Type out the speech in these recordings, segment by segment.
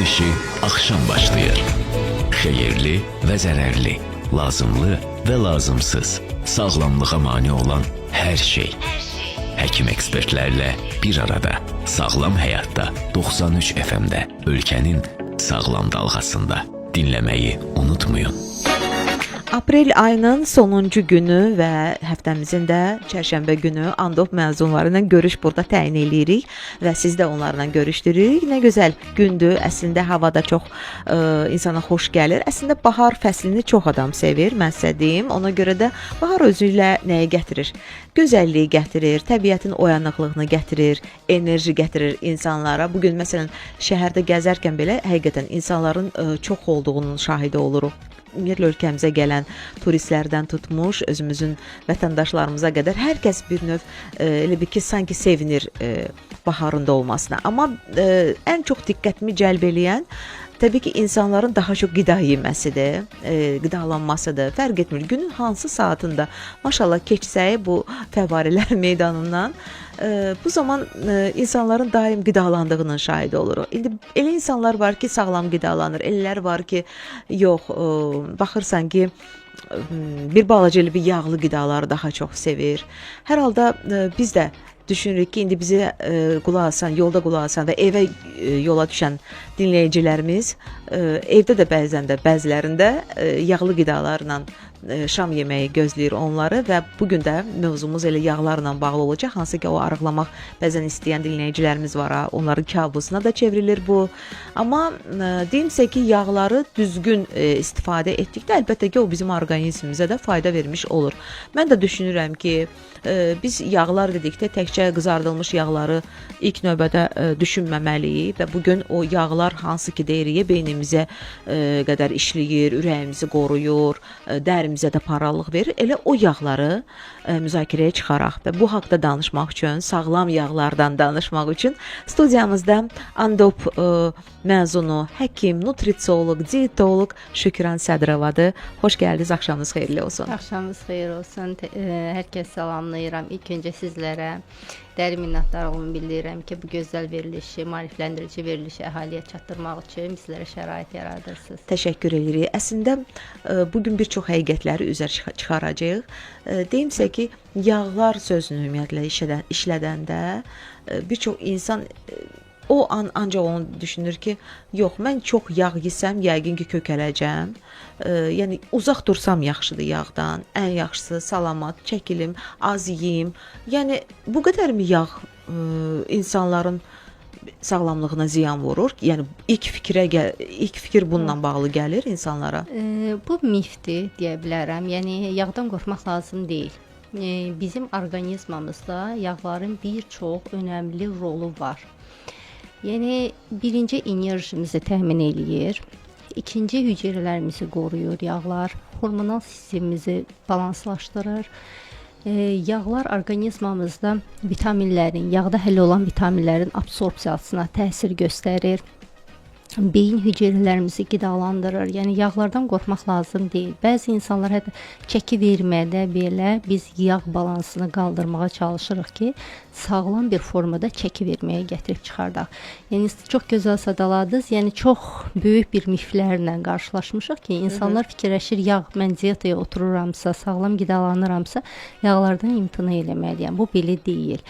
verilişi akşam başlayır. Xeyirli ve zərərli, lazımlı ve lazımsız, sağlamlığa mani olan her şey. Həkim ekspertlərlə bir arada, Sağlam Həyatda 93 FM-də, ölkənin sağlam dalğasında dinləməyi unutmayın. Aprel ayının sonuncu günü və həftəmizin də çərşənbə günü Andop məzunları ilə görüş burada təyin edirik və siz də onlarla görüşdürürük. Nə gözəl gündür. Əslində havada çox insana xoş gəlir. Əslində bahar fəslini çox adam sevir, mən sizə deyim. Ona görə də bahar özü ilə nəyi gətirir? Gözəlliyi gətirir, təbiətin oyanıqlığını gətirir, enerji gətirir insanlara. Bugün məsələn şəhərdə gəzərkən belə həqiqətən insanların çox olduğunun şahidi oluruq. Ümumiyyətlə ölkəmizə gələn turistlərdən tutmuş, özümüzün vətəndaşlarımıza qədər hər kəs bir növ elə bir ki, sanki sevinir baharında olmasına. Amma ən çox diqqətimi cəlb eləyən təbii ki, insanların daha çox qida yeməsidir, qidalanmasıdır. Fərq etmir. Günün hansı saatında maşallah keçsəyi bu fəvvarələr meydanından bu zaman insanların daim qidalandığının şahidi oluruq. İndi elə insanlar var ki, sağlam qidalanır, elələr var ki, yox, baxırsan ki, bir balaca bir yağlı qidaları daha çox sevir. Hər halda biz də düşünürük ki, indi bizi qulaq asan, yolda qulaq asan və evə yola düşən dinləyicilərimiz evdə də bəzilərində yağlı qidalarla şam yeməyi gözləyir onları və bugün də mövzumuz elə yağlarla bağlı olacaq. Hansı ki, o arıqlamaq bəzən istəyən dinləyicilərimiz var, onların kabusuna da çevrilir bu. Amma deyimsə ki, yağları düzgün istifadə etdikdə əlbəttə ki, o bizim orqanizmimizə də fayda vermiş olur. Mən də düşünürəm ki, biz yağlar dedikdə təkcə qızardılmış yağları ilk növbədə düşünməməliyik və bugün o yağlar hansı ki, deyirik, beynimizə qədər işləyir, ürəyimizi qoruyur, dərimizə də parallıq verir. Elə o yağları müzakirəyə çıxaraq və bu haqda danışmaq üçün, sağlam yağlardan danışmaq üçün studiyamızda Andop məzunu, həkim, nutrisioloq, diyetoloq Şükran Sədrovadır. Xoş gəldiniz, axşamınız xeyirli olsun. Axşamınız xeyir olsun. Hər kəs salamlayıram. İlk öncə sizlərə dərin minnətdarlığımı bildirirəm ki, bu gözəl verilişi, maarifləndirici verilişi əhaliyə çatdırmaq üçün bizlərə şərait yaradırsınız. Təşəkkür edirik. Əslində bugün bir çox həqiqətləri üzə çıxaracağıq. Deyimsə ki, yağlar sözünü ümumiyyətlə işlədəndə bir çox insan o an ancaq onu düşünür ki, yox, mən çox yağ yesəm, yəqin ki, kökələcəm. Yəni, uzaq dursam yaxşıdır yağdan. Ən yaxşısı salamat, çəkilim, az yeyim. Yəni, bu qədərmi yağ insanların sağlamlığına ziyan vurur? Yəni, ilk fikir bununla bağlı gəlir insanlara. Bu mifdir, deyə bilərəm. Yəni, yağdan qorxmaq lazım deyil. Bizim orqanizmamızda yağların bir çox önəmli rolu var. Yəni, birinci enerjimizi təmin eləyir, ikinci hüceyrələrimizi qoruyur yağlar, hormonal sistemimizi balanslaşdırır. Yağlar orqanizmamızda vitaminlərin, yağda həll olan vitaminlərin absorpsiyasına təsir göstərir. Beyin hüceyrələrimizi qidalandırır. Yəni, yağlardan qorxmaq lazım deyil. Bəzi insanlar hətta çəki vermədə belə biz yağ balansını qaldırmağa çalışırıq ki, sağlam bir formada çəki verməyə gətirib çıxardaq. Yəni, çox gözəl sadaladınız. Yəni, çox böyük bir miflərlə qarşılaşmışıq ki, insanlar fikirləşir, yağ, mən diyetaya otururamsa, sağlam qidalanıramsa, yağlardan imtina eləməliyəm. Bu belə deyil.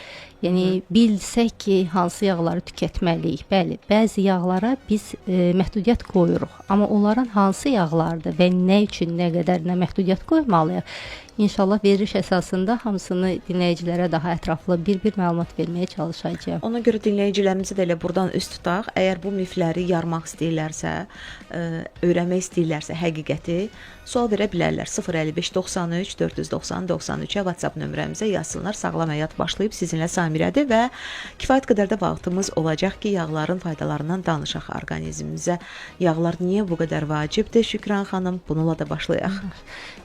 Yəni, bilsək ki, hansı yağları tükətməliyik. Bəli, bəzi yağlara biz məhdudiyyət qoyuruq. Amma onların hansı yağlardır və nə üçün, nə qədər məhdudiyyət qoymalıyıq? İnşallah veriliş əsasında hamısını dinləyicilərə daha ətraflı bir məlumat verməyə çalışacağım. Ona görə dinləyicilərimizi də elə buradan üst tutaq. Əgər bu mifləri yarmaq istəyirlərsə, öyrənmək istəyirlərsə həqiqəti, sual verə bilərlər. 055 93 490 93-ə WhatsApp nömrəmizə yazsınlar. Sağlam Həyat başlayıb sizinlə Samirədir və kifayət qədər də vaxtımız olacaq ki, yağların faydalarından danışaq orqanizmimizə. Yağlar niyə bu qədər vacibdir? Şükran xanım, bununla da başlayaq.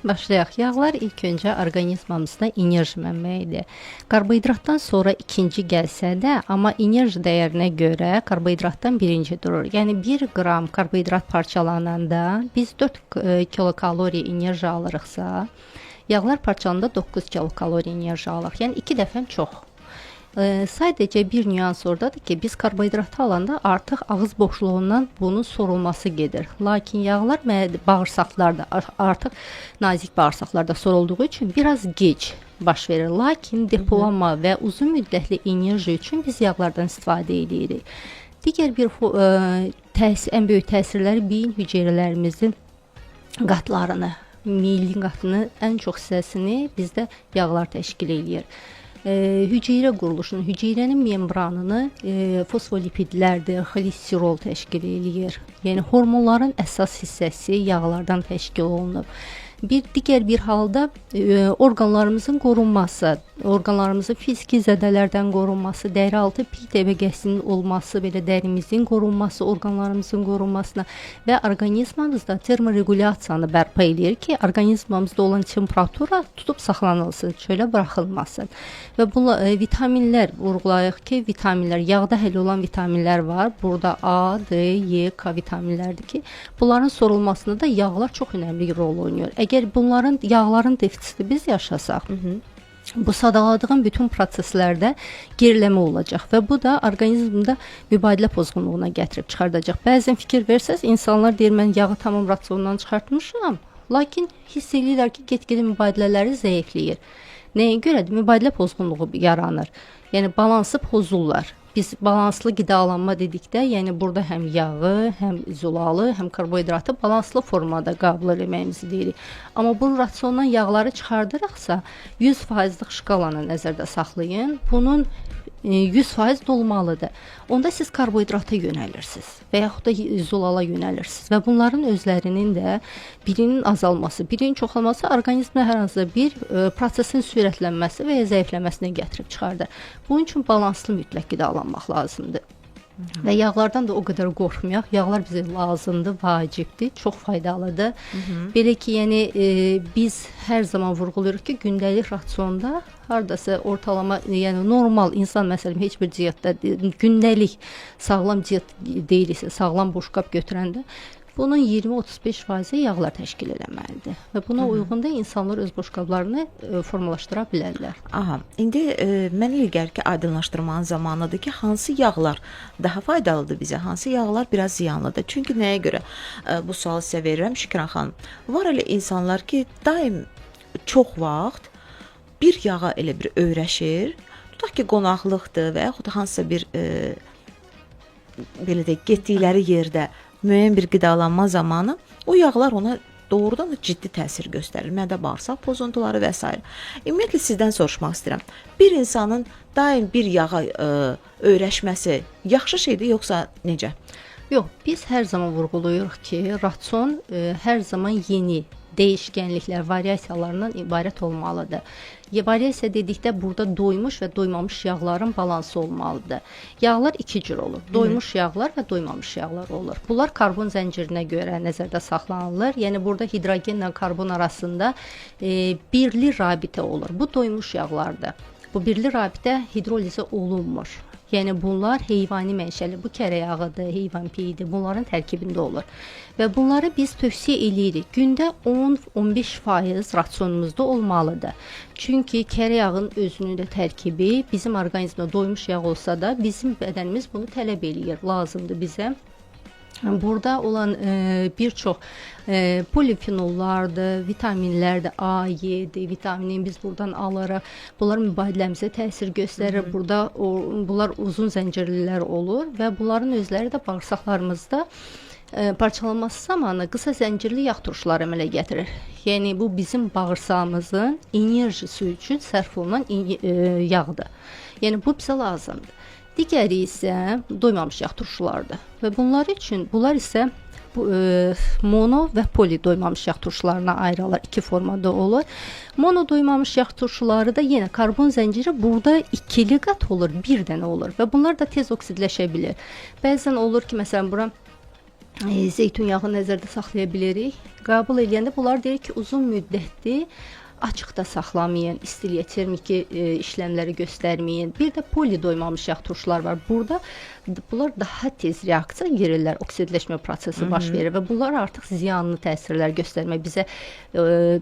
Başlayaq. Yağlar ilk öncə orqanizmamızda enerji mənbəyidir. Karbohidratdan sonra ikinci gəlsə də, amma enerji dəyərinə görə karbohidratdan birinci durur. Yəni 1 qram karbohidrat parçalananda biz 4 kilokalori enerji alırıqsa, yağlar parçalananda 9 kilokalori enerji alırıq. Yəni 2 dəfə çox. Sadəcə bir nüans ordadır ki, biz karbohidratı alanda artıq ağız boşluğundan bunun sorulması gedir. Lakin yağlar bağırsaqlarda, artıq nazik bağırsaqlarda sorulduğu üçün biraz gec baş verir. Lakin depolanma və uzun müddətli enerji üçün biz yağlardan istifadə edirik. Digər bir ən böyük təsirləri beyin hüceyrələrimizin qatlarını, miyelin qatının ən çox hissəsini bizdə yağlar təşkil edir. Hüceyrə quruluşunu, hüceyrənin membranını fosfolipidlərdir, xolesterol təşkil edir. Yəni hormonların əsas hissəsi yağlardan təşkil olunub. Digər bir halda orqanlarımızın qorunması, orqanlarımızın fiziki zədələrdən qorunması, dərialtı pi təbəqəsinin olması, belə dərimizin qorunması, orqanlarımızın qorunmasına və orqanizmamızda termorequlyasiyanı bərpa edir ki, orqanizmamızda olan temperatura tutub saxlanılsın, çölə buraxılmasın. Və bu vitaminlər, vurğulayıq ki, vitaminlər, yağda həll olan vitaminlər var. Burada A, D, E, K vitaminlərdir ki, bunların sorulmasında da yağlar çox önəmli rol oynayır. Əgər bunların yağların defisiti biz yaşasaq, bu sadaladığım bütün proseslərdə geriləmə olacaq və bu da orqanizmdə mübadilə pozğunluğuna gətirib çıxardacaq. Bəzən fikir versəz, insanlar deyir, mən yağı tamam rasiondan çıxartmışam, lakin hiss edirlər ki, get-gedə mübadilələri zəifləyir. Nəyə görədir? Mübadilə pozğunluğu yaranır. Yəni balansı pozurlar. Biz balanslı qidalanma dedikdə, yəni burada həm yağı, həm zulalı, həm karbohidratı balanslı formada qəbul etməyimizi deyirik. Amma bu rasiondan yağları çıxardırıqsa, 100%lik şkalanı nəzərdə saxlayın. Bunun 100% dolmalıdır. Onda siz karbohidrata yönəlirsiniz və yaxud da zolala yönəlirsiniz və bunların özlərinin də birinin azalması, birinin çoxalması orqanizmdə hər hansı bir prosesin sürətlənməsi və ya zəifləməsinə gətirib çıxardır. Bunun üçün balanslı mütləq qidalanmaq lazımdır. Və yağlardan da o qədər qorxmayaq. Yağlar bizə lazımdır, vacibdir, çox faydalıdır. Belə ki, yəni biz hər zaman vurğuluyoruz ki, gündəlik rasionda hardasa ortalama, yəni normal insan məsələn heç bir diyetdə gündəlik sağlam diyet deyilsə, sağlam boşqab götürəndə bunun 20-35% yağlar təşkil eləməlidir və buna uyğun da insanlar öz boşqablarını formalaşdıra bilərlər. Aha, indi mənə elə gəlir ki, aydınlaşdırmanın zamanıdır ki, hansı yağlar daha faydalıdır bizə, hansı yağlar biraz ziyanlıdır. Çünki nəyə görə bu sualı sizə verirəm Şükran xanım? Var elə insanlar ki, daim çox vaxt bir yağa elə bir öyrəşir. Tutaq ki, qonaqlıqdır və yaxud da hansısa bir belə də getdikləri yerdə müəyyən bir qidalanma zamanı o yağlar ona doğrudan da ciddi təsir göstərir. Mədə bağırsaq pozuntuları və s. Ümumiyyətlə sizdən soruşmaq istəyirəm. Bir insanın daim bir yağa öyrəşməsi yaxşı şeydir yoxsa necə? Yox, biz hər zaman vurğuluyuruq ki, rasion hər zaman yeni dəyişkənliklər, variasiyalarından ibarət olmalıdır. Variasiya dedikdə burada doymuş və doymamış yağların balansı olmalıdır. Yağlar iki cür olur. Doymuş yağlar və doymamış yağlar olur. Bunlar karbon zəncirinə görə nəzərdə saxlanılır. Yəni burada hidrogenlə karbon arasında birli rabitə olur. Bu doymuş yağlardır. Bu birli rabitə hidrolizə olunmur. Yəni bunlar heyvani mənşəli, bu kərə yağıdır, heyvan piyidir, bunların tərkibində olur. Və bunları biz tövsiyə eləyirik. Gündə 10-15% rasionumuzda olmalıdır. Çünki kərə yağının özünün də tərkibi bizim orqanizmdə doymuş yağ olsa da bizim bədənimiz bunu tələb eləyir, lazımdır bizə. Burada olan bir çox polifenollardır, vitaminlərdir, A, E-dir, vitaminin biz buradan alaraq, bunlar mübadiləmizə təsir göstərir. Burada bunlar uzun zəncirlilər olur və bunların özləri də bağırsaqlarımızda parçalanması zamanı qısa zəncirli yağ turşuları əmələ gətirir. Yəni bu bizim bağırsağımızın enerjisi üçün sərf olunan yağdır. Yəni bu bizə lazımdır. Digəri isə doymamış yağ turşulardır və bunlar isə mono və poli doymamış yağ turşularına ayrılır. İki formada olur. Mono doymamış yağ turşuları da yenə karbon zənciri burada ikili qat olur, bir dənə olur və bunlar da tez oksidləşə bilir. Bəzən olur ki, məsələn bura zeytun yağı nəzərdə saxlaya bilirik. Qəbul edəndə bunlar deyir ki, uzun müddətli açıqda saxlamayın, istiliyə termiki işləmləri göstərməyin. Bir də poli doymamış yağ turşular var. Burada bunlar daha tez reaksiya verirlər, oksidləşmə prosesi baş verir və bunlar artıq ziyanlı təsirlər göstərmək bizə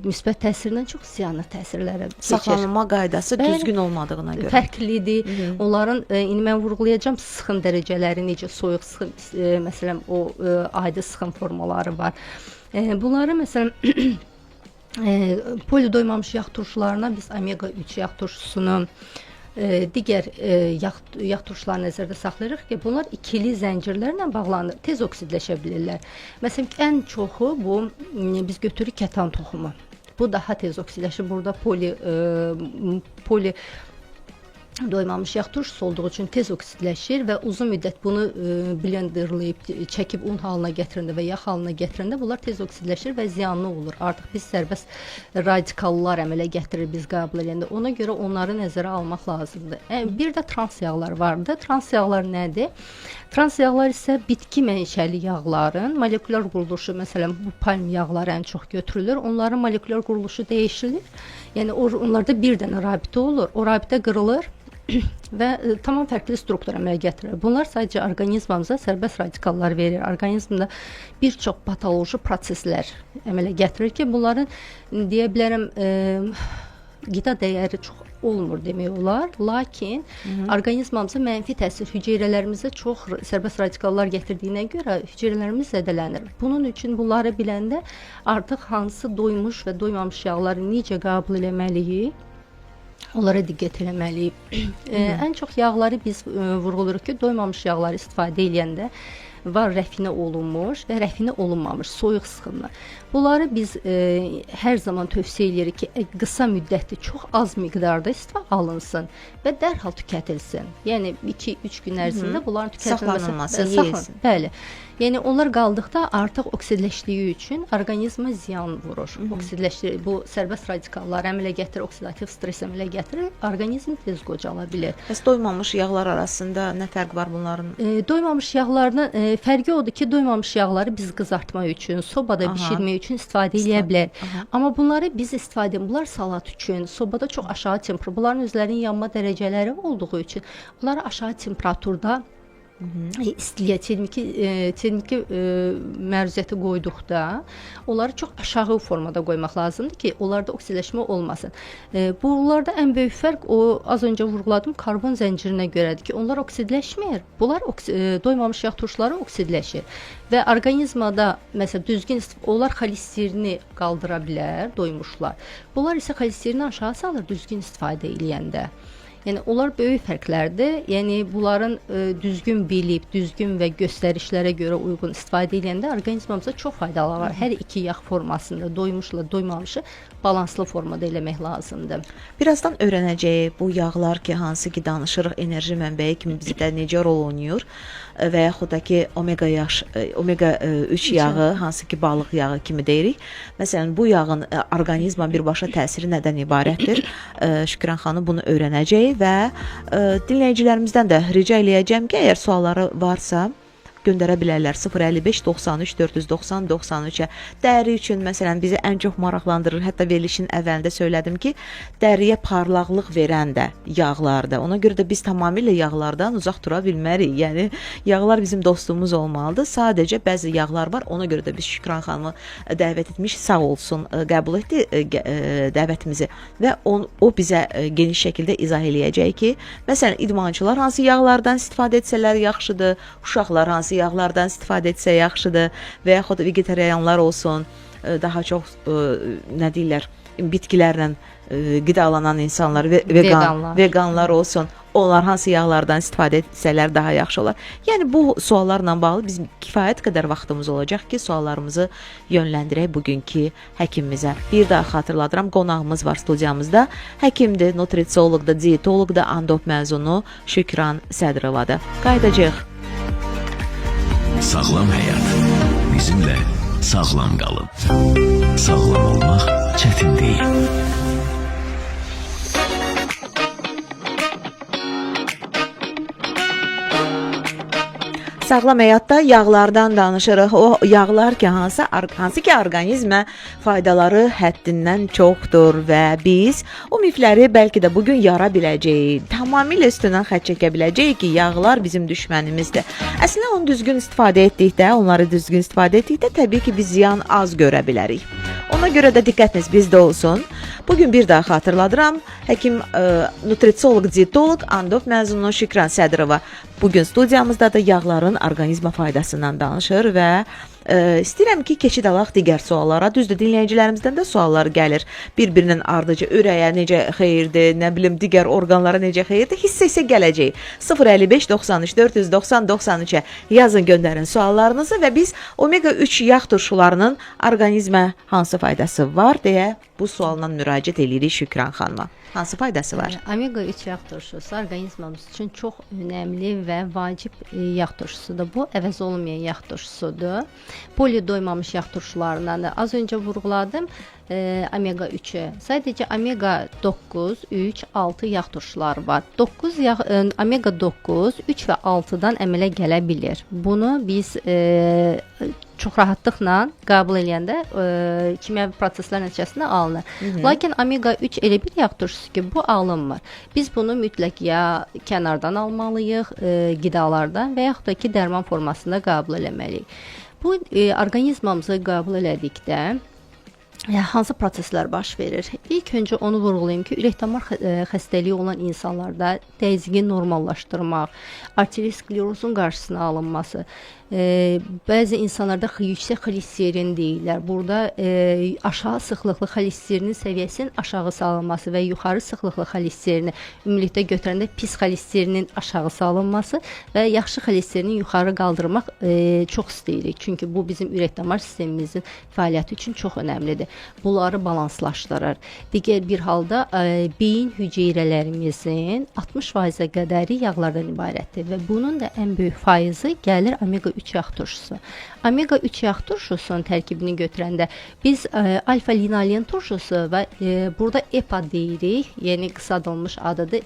müsbət təsirindən çox ziyanlı təsirlərə keçir. Saxlanma qaydası düzgün olmadığına görə. Fərqlidir. Onların indi mən vurğulayacağam sıxım dərəcələri necə, soyuq sıxım, məsələn o adi sıxım formaları var. Bunları məsələn poli doymamış yağ turşularına biz omega 3 yağ turşusunu digər yağ turşularını nəzərdə saxlayırıq ki, bunlar ikili zəncirlərlə bağlanır, tez oksidləşə bilirlər. Məsələn, ən çoxu bu biz götürürük kətan toxumu. Bu daha tez oksidləşir. Burada poli doymamış yağ turşusu olduğu üçün tez oksidləşir və uzun müddət bunu blenderlayıb, çəkib un halına gətirəndə və yağ halına gətirəndə bunlar tez oksidləşir və ziyanlı olur. Artıq biz sərbəst radikallar əmələ gətirir biz qəbul edəndə. Ona görə onları nəzərə almaq lazımdır. Bir də trans yağlar vardır. Trans yağlar nədir? Trans yağlar isə bitki mənşəli yağların molekulyar quruluşu, məsələn, bu palm yağları ən çox götürülür. Onların molekulyar quruluşu dəyişilir. Yəni onlarda bir dənə rabitə olur. O rabitə qırılır və tamam fərqli struktur əmələ gətirir. Bunlar sadəcə orqanizmamıza sərbəst radikallar verir. Orqanizmdə bir çox patoloji proseslər əmələ gətirir ki, bunların deyə bilərəm qida dəyəri çox olmur demək olar. Lakin orqanizmamıza mənfi təsir, hüceyrələrimizə çox sərbəst radikallar gətirdiyinə görə hüceyrələrimiz zədələnir. Bunun üçün bunları biləndə artıq hansı doymuş və doymamış yağları necə qəbul etməliyik, onlara diqqət eləməliyik. Ən çox yağları biz vurğuluruq ki, doymamış yağları istifadə edəndə var rəfinə olunmuş və rəfinə olunmamış soyuq sıxımlı. Bunları biz hər zaman tövsiyə edirik ki, qısa müddətli çox az miqdarda istifadə alınsın və dərhal tükətilsin. Yəni 2-3 gün ərzində bunların tükətilməsi yeyilsin. Bəli. Yəni onlar qaldıqda artıq oksidləşdiyi üçün orqanizmə ziyan vurur. Oksidləşdirir, bu sərbəst radikallar əmələ gətirir, oksidativ stres əmələ gətirir, orqanizm tez qocala bilir. Bəs doymamış yağlar arasında nə fərq var bunların? Doymamış yağlardan fərqi odur ki, doymamış yağları biz qızartmaq üçün, sobada bişirmək üçün istifadə edə bilər. Amma bunları biz istifadə edirik. Bunlar salat üçün, sobada çox aşağı temperatur, bunların özlərinin yanma dərəcələri olduğu üçün bunları aşağı temperaturda istiliyə termiki məruzəti qoyduqda onları çox aşağı formada qoymaq lazımdır ki, onlarda oksidləşmə olmasın. Bunlarda ən böyük fərq o az öncə vurğuladım karbon zəncirinə görədir ki, onlar oksidləşmir. Bunlar doymamış yağ turşuları oksidləşir və orqanizmada məsələn düzgün onlar xolesterini qaldıra bilər, doymuşlar. Bunlar isə xolesterini aşağı salır düzgün istifadə edəndə. Yəni onlar böyük fərqlərdir. Yəni bunların düzgün bilib, düzgün və göstərişlərə görə uyğun istifadə edəndə orqanizmamıza çox faydaları var. Hər iki yağ formasında doymuşla doymamışı balanslı formada eləmək lazımdır. Birazdan öyrənəcəyik bu yağlar ki, hansı ki danışırıq, enerji mənbəyi kimi bizdə necə rol oynayır və yaxud da ki omega 3 yağı, hansı ki balıq yağı kimi deyirik. Məsələn, bu yağın orqanizma birbaşa təsiri nədən ibarətdir? Şükran xanım bunu öyrənəcək və dinləyicilərimizdən də rica eləyəcəm ki, əgər sualları varsa göndərə bilərlər 055 93 490 93-ə. Dəri üçün məsələn bizi ən çox maraqlandırır. Hətta verilişin əvvəlində söylədim ki, dəriyə parlaqlıq verən də yağlardır. Ona görə də biz tamamilə yağlardan uzaq dura bilmərik. Yəni yağlar bizim dostumuz olmalıdır. Sadəcə bəzi yağlar var. Ona görə də biz Şükran xanımı dəvət etmiş, sağ olsun, qəbul etdi dəvətimizi və o bizə geniş şəkildə izah eləyəcək ki, məsələn idmançılar hansı yağlardan istifadə etsələr yaxşıdır, uşaqlar hansı yağlardan istifadə etsə yaxşıdır və yaxud vegetarianlar olsun, daha çox nə deyirlər, bitkilərlə qidalanan insanlar, veganlar olsun, onlar hansı yağlardan istifadə etsələr daha yaxşı olar. Yəni bu suallarla bağlı bizim kifayət qədər vaxtımız olacaq ki, suallarımızı yönləndirək bugünkü həkimimizə. Bir daha xatırladıram, qonağımız var studiyamızda. Həkimdir, nutrisioloqdur, diyetoloqdur, Andop məzunu Şükran Sədrovadır. Qayıdacağıq. Sağlam həyat. Bizimlə sağlam qalın. Sağlam olmaq çətin deyil. Sağlam həyatda yağlardan danışırıq. O yağlar ki, hansı ki orqanizmə faydaları həddindən çoxdur və biz o mifləri bəlkə də bu gün yara biləcəyik. Tamamilə üstündən xətt çəkə biləcəyik ki, yağlar bizim düşmənimizdir. Əslində onu düzgün istifadə etdikdə, onları düzgün istifadə etdikdə təbii ki, biz ziyan az görə bilərik. Ona görə də diqqətiniz bizdə olsun. Bugün bir daha xatırladıram. Həkim, nutrisioloq, dietoloq, Andov məzunu Şükran Sədrova bugün studiyamızdadır. Yağların orqanizmə faydasından danışır və istəyirəm ki, keçid alaq digər suallara. Düzdür, dinləyicilərimizdən də suallar gəlir. Bir-birinin ardıcı ürəyə necə xeyirdir, nə bilim, digər orqanlara necə xeyirdir. Hissə gələcək. 055 93 490 93-ə yazın, göndərin suallarınızı və biz omega 3 yağ turşularının orqanizmə hansı faydası var deyə bu sualla müraciət edirik Şükran xanıma. Hansı faydası var? Omega 3 yağ turşusu orqanizmimiz üçün çox önəmli və vacib yağ turşusudur. Bu əvəz olunmayan yağ turşusudur. Poli doymamış yağ turşularından az öncə vurğuladım. Omega 3-ü. Sadəcə omega 9, 3, 6 yağ turşuları var. Omega 9, 3 və 6-dan əmələ gələ bilir. Bunu biz çox rahatlıqla qəbul edəndə kimyəvi proseslər nəticəsində alınır. Lakin omega 3 elə bir yağ turşusu ki, bu alınmır. Biz bunu mütləq ya kənardan almalıyıq, qidalardan və yaxud da ki, dərman formasında qəbul etməliyik. Bu orqanizmamızı qəbul elədikdə hansı proseslər baş verir? İlk öncə onu vurğulayım ki, ürək-damar xəstəliyi olan insanlarda təzyiqi normallaşdırmaq, arteriosklerozun qarşısına alınması, bəzi insanlarda yüksək xolesterin deyirlər. Burada aşağı sıxlıqlı xolesterinin səviyyəsinin aşağı salınması və yuxarı sıxlıqlı xolesterini ümumilikdə götürəndə pis xolesterinin aşağı salınması və yaxşı xolesterinin yuxarı qaldırmaq çox istəyirik. Çünki bu bizim ürək-damar sistemimizin fəaliyyəti üçün çox önəmlidir. Bunları balanslaşdırır. Digər bir halda beyin hüceyrələrimizin 60%-ə qədəri yağlardan ibarətdir və bunun da ən böyük faizi gəlir omega 3 yağ turşusu. Omega 3 yağ turşusunun tərkibini götürəndə biz alfa-linolen turşusu və burada EPA deyirik, yəni qısadılmış adıdır,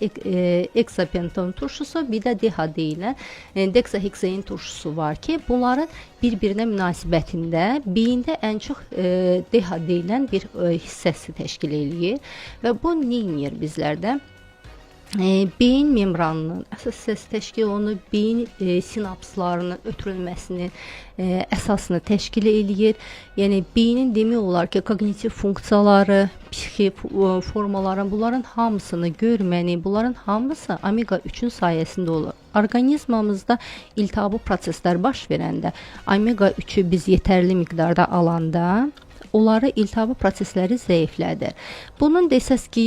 eksapenton turşusu, bir də DHA deyilən dexahexain turşusu var ki, bunların bir-birinə münasibətində beyində ən çox DHA deyilən bir hissəsi təşkil eləyir və bu neyinir bizlərdə? Beyin membranının əsas hissəsi təşkil olunur, beyin sinapslarının ötürülməsinin əsasını təşkil eləyir. Yəni beynin demək olar ki, koqnitiv funksiyaları, psixi formaların, bunların hamısını görməni, bunların hamısı omega 3-ün sayəsində olur. Orqanizmamızda iltihabi proseslər baş verəndə, omega 3-ü biz yetərli miqdarda alanda, onları iltihabi prosesləri zəiflədir. Bunun desəz ki,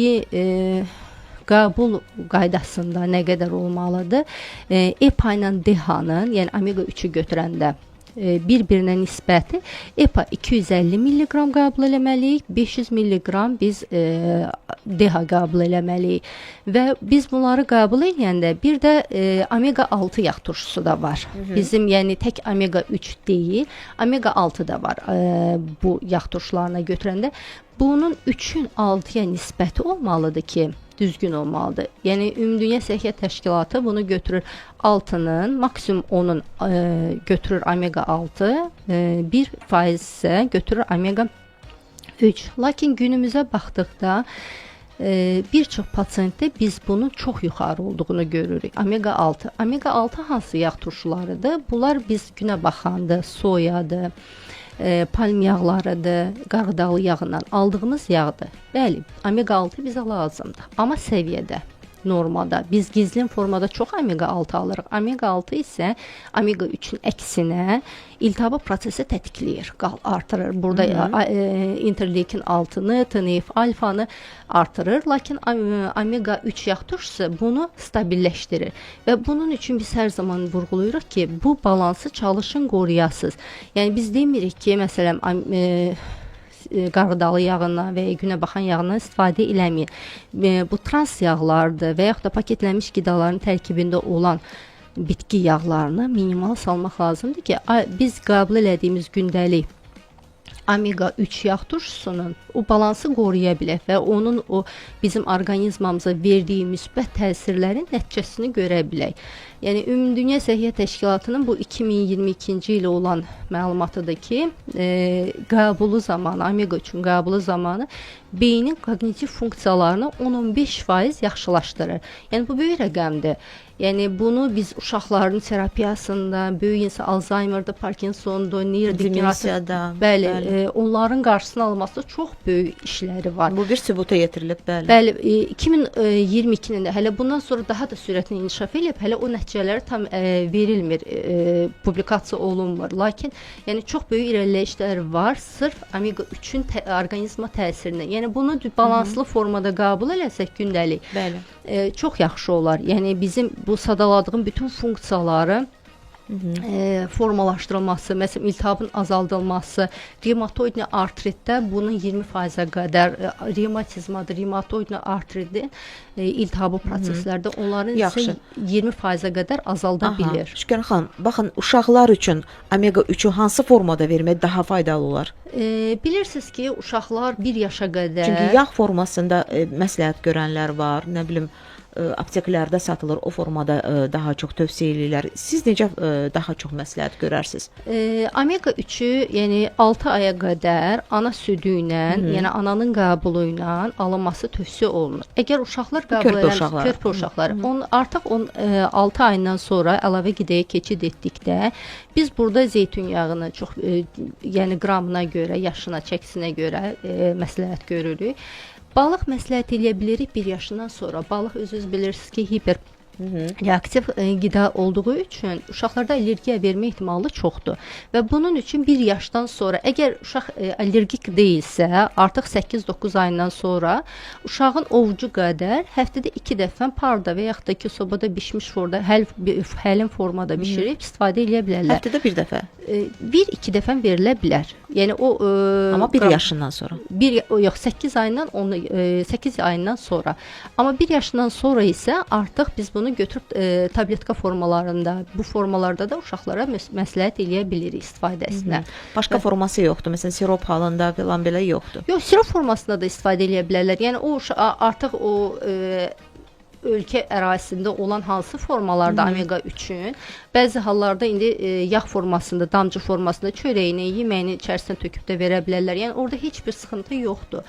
qəbul qaydasında nə qədər olmalıdır? EPA ilə DHA-nın, yəni omega 3-ü götürəndə bir-birinə nisbəti EPA 250 mg qəbul eləməliyik, 500 mg biz DHA qəbul eləməliyik və biz bunları qəbul edəndə bir də omega 6 yağ turşusu da var. Bizim yəni tək omega 3 deyil, omega 6 da var bu yağ turşularına götürəndə. Bunun 3-ün 6-ya nisbəti olmalıdır ki, düzgün olmalıdır. Yəni Ümumdünya Səhiyyə Təşkilatı bunu götürür 6-nın, maksimum 10-un götürür omega 6, 1% isə götürür omega 3. Lakin günümüzə baxdıqda bir çox pasientdə biz bunun çox yuxarı olduğunu görürük. Omega 6. Omega 6 hansı yağ turşularıdır? Bunlar biz günə baxanda soyadır, palm yağlarıdır, qarğıdalı yağından aldığımız yağdır. Bəli, omega 6 bizə lazımdır. Amma səviyyədə, normada. Biz gizlin formada çox omega 6 alırıq. Omega 6 isə omega 3-ün əksinə iltihabı prosesi tətikləyir, artırır. Burada interleukin 6-nı, TNF alfanı artırır. Lakin omega 3 yağ turşusu bunu stabilləşdirir. Və bunun üçün biz hər zaman vurğulayırıq ki, bu balansı çalışın qoruyasınız. Yəni biz demirik ki, məsələn, qarğıdalı yağından və ya günə baxan yağından istifadə eləməyin. Bu trans yağlardır və yaxud da paketlənmiş qidaların tərkibində olan bitki yağlarını minimal salmaq lazımdır ki, biz qəbul elədiyimiz gündəlik omega 3 yağ turşusunun o balansı qoruya bilər və onun o bizim orqanizmamıza verdiyi müsbət təsirlərin nəticəsini görə bilək. Yəni Ümumdünya Səhiyyə Təşkilatının bu 2022-ci ilə olan məlumatıdır ki, qəbulu zamanı, omega 3-ün qəbulu zamanı beynin koqnitiv funksiyalarını 10-15% yaxşılaşdırır. Yəni bu böyük rəqəmdir. Yəni bunu biz uşaqların terapiyasında, böyük insan Alzheimer'da, Parkinson'da, neyrodegenerasiyada, bəli, onların qarşısını alması çox böyük işləri var. Bu bir sübuta yetirilib, bəli. Bəli, 2022-nin də hələ bundan sonra daha da sürətlə inkişaf edib, hələ o nəticələri tam verilmir, publikasiya olunmur. Lakin yəni çox böyük irəliləyişlər var sırf omega 3-ün orqanizma təsirinə. Yəni bunu balanslı formada qəbul eləsək gündəlik, bəli, çox yaxşı olar. Yəni bizim bu sadaladığım bütün funksiyaları formalaşdırılması, məsələn, iltihabın azaldılması, revmatoid artritdə bunun 20%-ə qədər, revmatizmada, revmatoid artritdə iltihabı proseslərdə onların isə 20%-ə qədər azalda bilir. Şükran xanım, baxın, uşaqlar üçün omega 3-ü hansı formada vermək daha faydalı olar? Bilirsiniz ki, uşaqlar 1 yaşa qədər... Çünki yağ formasında məsləhət görənlər var, nə bilim, apteklərdə satılır, o formada daha çox tövsiyə edirlər. Siz necə daha çox məsləhət görərsiniz? Omega 3-ü, yəni 6 aya qədər ana südü ilə, yəni ananın qəbulu ilə alınması tövsiyə olunur. Əgər uşaqlar qəbul edən körpə uşaqları, artıq 6 ayından sonra əlavə qidaya keçid etdikdə, biz burada zeytun yağını çox, yəni qramına görə, yaşına, çəkisinə görə məsləhət görürük. Balıq məsləhət eləyə bilirik 1 yaşından sonra. Balıq özünüz bilirsiniz ki, hiperreaktiv qida olduğu üçün uşaqlarda allergiya vermə ehtimalı çoxdur. Və bunun üçün 1 yaşdan sonra, əgər uşaq allergik deyilsə, artıq 8-9 ayından sonra uşağın ovucu qədər həftədə 2 dəfə parda və yaxud da ki, sobada bişmiş forda, həlim formada bişirib istifadə edə bilərlər. Həftədə 1 dəfə? 1-2 dəfə verilə bilər. Yəni o amma 1 yaşından sonra. 8 ayından 8 ayından sonra. Amma 1 yaşından sonra isə artıq biz bunu götürüb tabletka formalarında, bu formalarda da uşaqlara məsləhət eləyə bilirik istifadəsinə. Başqa forması yoxdur. Məsələn, sirop halında falan belə yoxdur. Yox, sirop formasında da istifadə eləyə bilərlər. Yəni o artıq o ölkə ərazisində olan hansı formalarda omega 3-ün, bəzi hallarda indi yağ formasında, damcı formasında çörəyini, yeməyini içərisinə töküb də verə bilərlər. Yəni orada heç bir sıxıntı yoxdur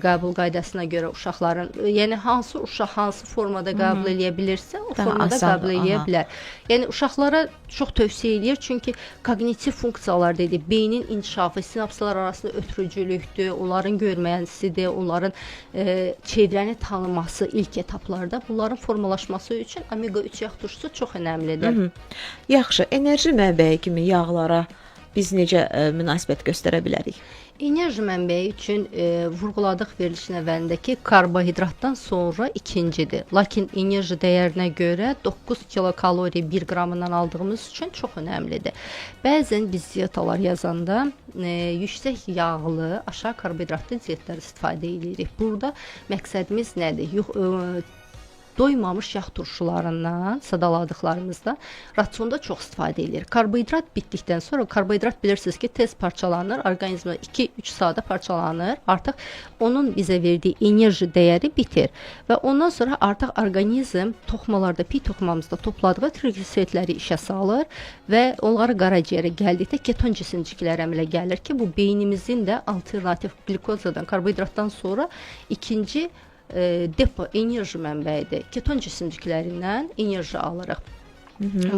qəbul qaydasına görə uşaqların. Yəni hansı uşaq hansı formada qəbul eləyə bilirsə, o formada qəbul eləyə bilər. Yəni uşaqlara çox tövsiyə edir, çünki koqnitiv funksiyalar dedik, beynin inkişafı, sinapslar arasında ötürücülükdür, onların görməyisidir, onların çevrəni tanıması ilk etaplarda. Bunların formalaşması üçün omega 3 yağ turşusu çox önəmlidir. Yaxşı, enerji mənbəyi kimi yağlara biz necə münasibət göstərə bilərik? Enerji mənbəyi üçün vurğuladıq verilişin əvvəlindəki karbohidratdan sonra ikincidir. Lakin enerji dəyərinə görə 9 kilokalori 1 qramından aldığımız üçün çox önəmlidir. Bəzən biz diyetalar yazanda yüksək yağlı, aşağı karbohidratlı diyetlər istifadə edirik. Burada məqsədimiz nədir? Doymamış yağ turşularından sadaladıqlarımızda rasionda çox istifadə edilir. Karbohidrat bitdikdən sonra, karbohidrat bilirsiniz ki, tez parçalanır, orqanizmdə 2-3 saata parçalanır. Artıq onun bizə verdiyi enerji dəyəri bitir və ondan sonra artıq orqanizm toxumalarda, pi toxumamızda topladığı trigliseritləri işə salır və onları qaraciyərə gəldikdə keton cisimcikləri əmələ gəlir ki, bu beynimizin də alternativ glikozadan, karbohidratdan sonra ikinci depo enerji mənbəyidir. Keton cisimciklərindən enerji alırıq.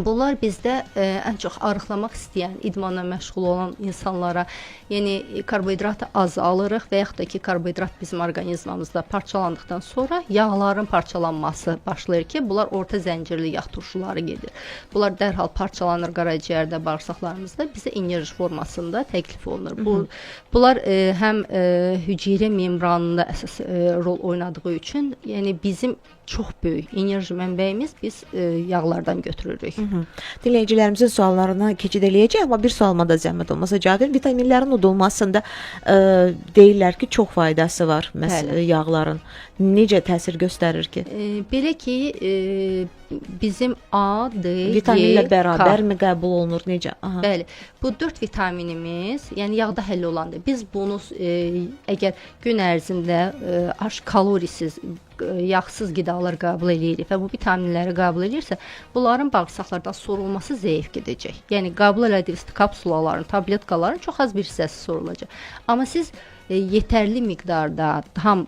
Bunlar bizdə ən çox arıqlamaq istəyən, idmanla məşğul olan insanlara, yəni karbohidratı az alırıq və yaxud da ki, karbohidrat bizim orqanizmamızda parçalandıqdan sonra yağların parçalanması başlayır ki, bunlar orta zəncirli yağ turşuları gedir. Bunlar dərhal parçalanır qaraciyərdə, bağırsaqlarımızda bizə enerji formasında təklif olunur. Bunlar həm hüceyrə membranında əsas rol oynadığı üçün, yəni bizim çox böyük enerji mənbəyimiz biz yağlardan götürürük. götürürük. Dinləyicilərimizin suallarına keçid eləyəcək, amma bir sualıma da zəhmət olmasa cavab verin. Vitaminlərin udulmasında deyirlər ki, çox faydası var yağların. Necə təsir göstərir ki? Belə ki, bizim A, D, Vitaminlə E, bərabərmi qəbul olunur? Necə? Aha. Bəli. Bu 4 vitaminimiz, yəni yağda həll olandır. Biz bunu əgər gün ərzində kalorisiz, yağsız qidalar qəbul edirik və bu vitaminləri qəbul edirsə, bunların bağırsaqlardan sorulması zəif gedəcək. Yəni qəbul etdiyiniz kapsulaların, tabletkaların çox az bir hissəsi sorulacaq. Amma siz yetərli miqdarda tam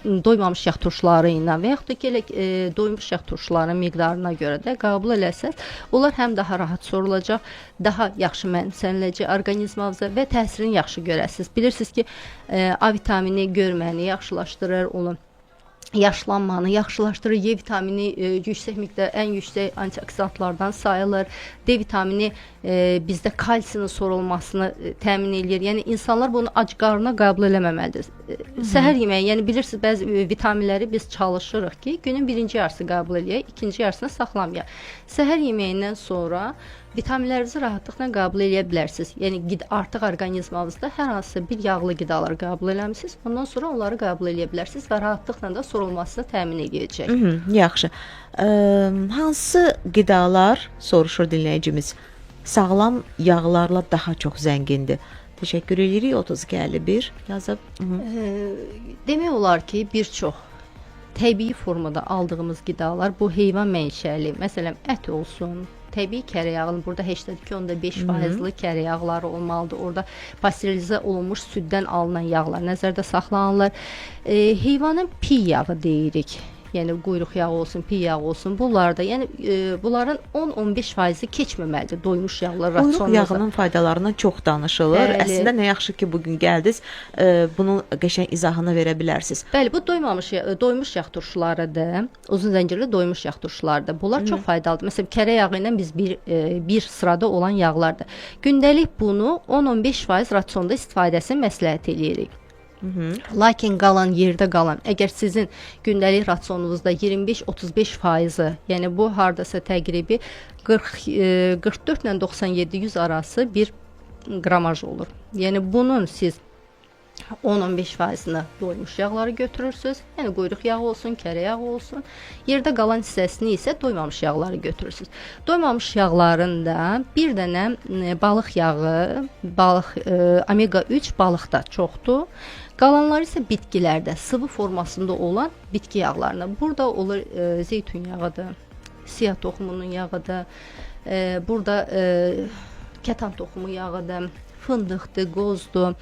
doymamış yağ turşuları ilə və yaxud da ki, doymuş yağ turşularının miqdarına görə də qəbul eləsəz, onlar həm daha rahat sorulacaq, daha yaxşı mənimsəniləcək orqanizmınıza və təsirini yaxşı görəsiniz. Bilirsiniz ki, A vitamini görməni yaxşılaşdırır, onun yaşlanmanı yaxşılaşdırır. Y vitamini yüksək miqdar, ən yüksək antioksidantlardan sayılır. D vitamini bizdə kalsinin sorulmasını təmin edir. Yəni insanlar bunu ac qarnına qəbul eləməməlidir. Səhər yeməyi, yəni bilirsiniz, bəzi vitaminləri biz çalışırıq ki, günün birinci yarısı qəbul eləyək, ikinci yarısını saxlamayaq. Səhər yeməyindən sonra vitaminlərinizi rahatlıqla qəbul edə bilərsiniz. Yəni artıq orqanizmınızda hər hansı bir yağlı qidalar qəbul eləmisiniz, ondan sonra onları qəbul edə bilərsiniz və rahatlıqla da sorulmasını təmin edəcək. Yaxşı. Hansı qidalar, soruşur dinləyicimiz, sağlam yağlarla daha çox zəngindir? Təşəkkür edirik. 3251 yazıb. Demək olar ki, bir çox təbii formada aldığımız qidalar bu heyvan mənşəli, məsələn, ət olsun, təbii kərə yağının burada 82.5%-lı kərə yağları olmalıdır. Orada pasterizə olunmuş süddən alınan yağlar nəzərdə saxlanılır. Heyvanın piy yağı deyirik. Yəni quyruq yağı olsun, piy yağı olsun. Bunlar da, yəni bunların 10-15%-i keçməməlidir doymuş yağlar rasionunuzda. Quyruq yağının faydalarından çox danışılır. Bəli. Əslində nə yaxşı ki, bugün gəldiniz, bunun qəşəng izahını verə bilərsiniz. Bəli, bu doymuş yağ turşularıdır. Uzun zəncirli doymuş yağ turşularıdır. Bunlar çox faydalıdır. Məsələn, kərə yağı ilə biz bir sırada olan yağlardır. Gündəlik bunu 10-15% rasionda istifadəsini məsləhət edirik. Lakin qalan yerdə qalan, əgər sizin gündəlik rasionunuzda 25-35%, yəni bu hardasa təqribi 44 ilə 97-100 arası bir qramaj olur. Yəni bunun siz 10-15%-ni doymuş yağları götürürsünüz. Yəni quyruq yağı olsun, kərə yağı olsun. Yerdə qalan hissəsini isə doymamış yağları götürürsünüz. Doymamış yağların da bir dənə balıq yağı, omega 3 balıqda çoxdur. Qalanları isə bitkilərdə, sıvı formasında olan bitki yağlarına. Burada olur zeytun yağıdır, siyah toxumunun yağıdır, burada kətan toxumu yağıdır, fındıqdır, qozdur.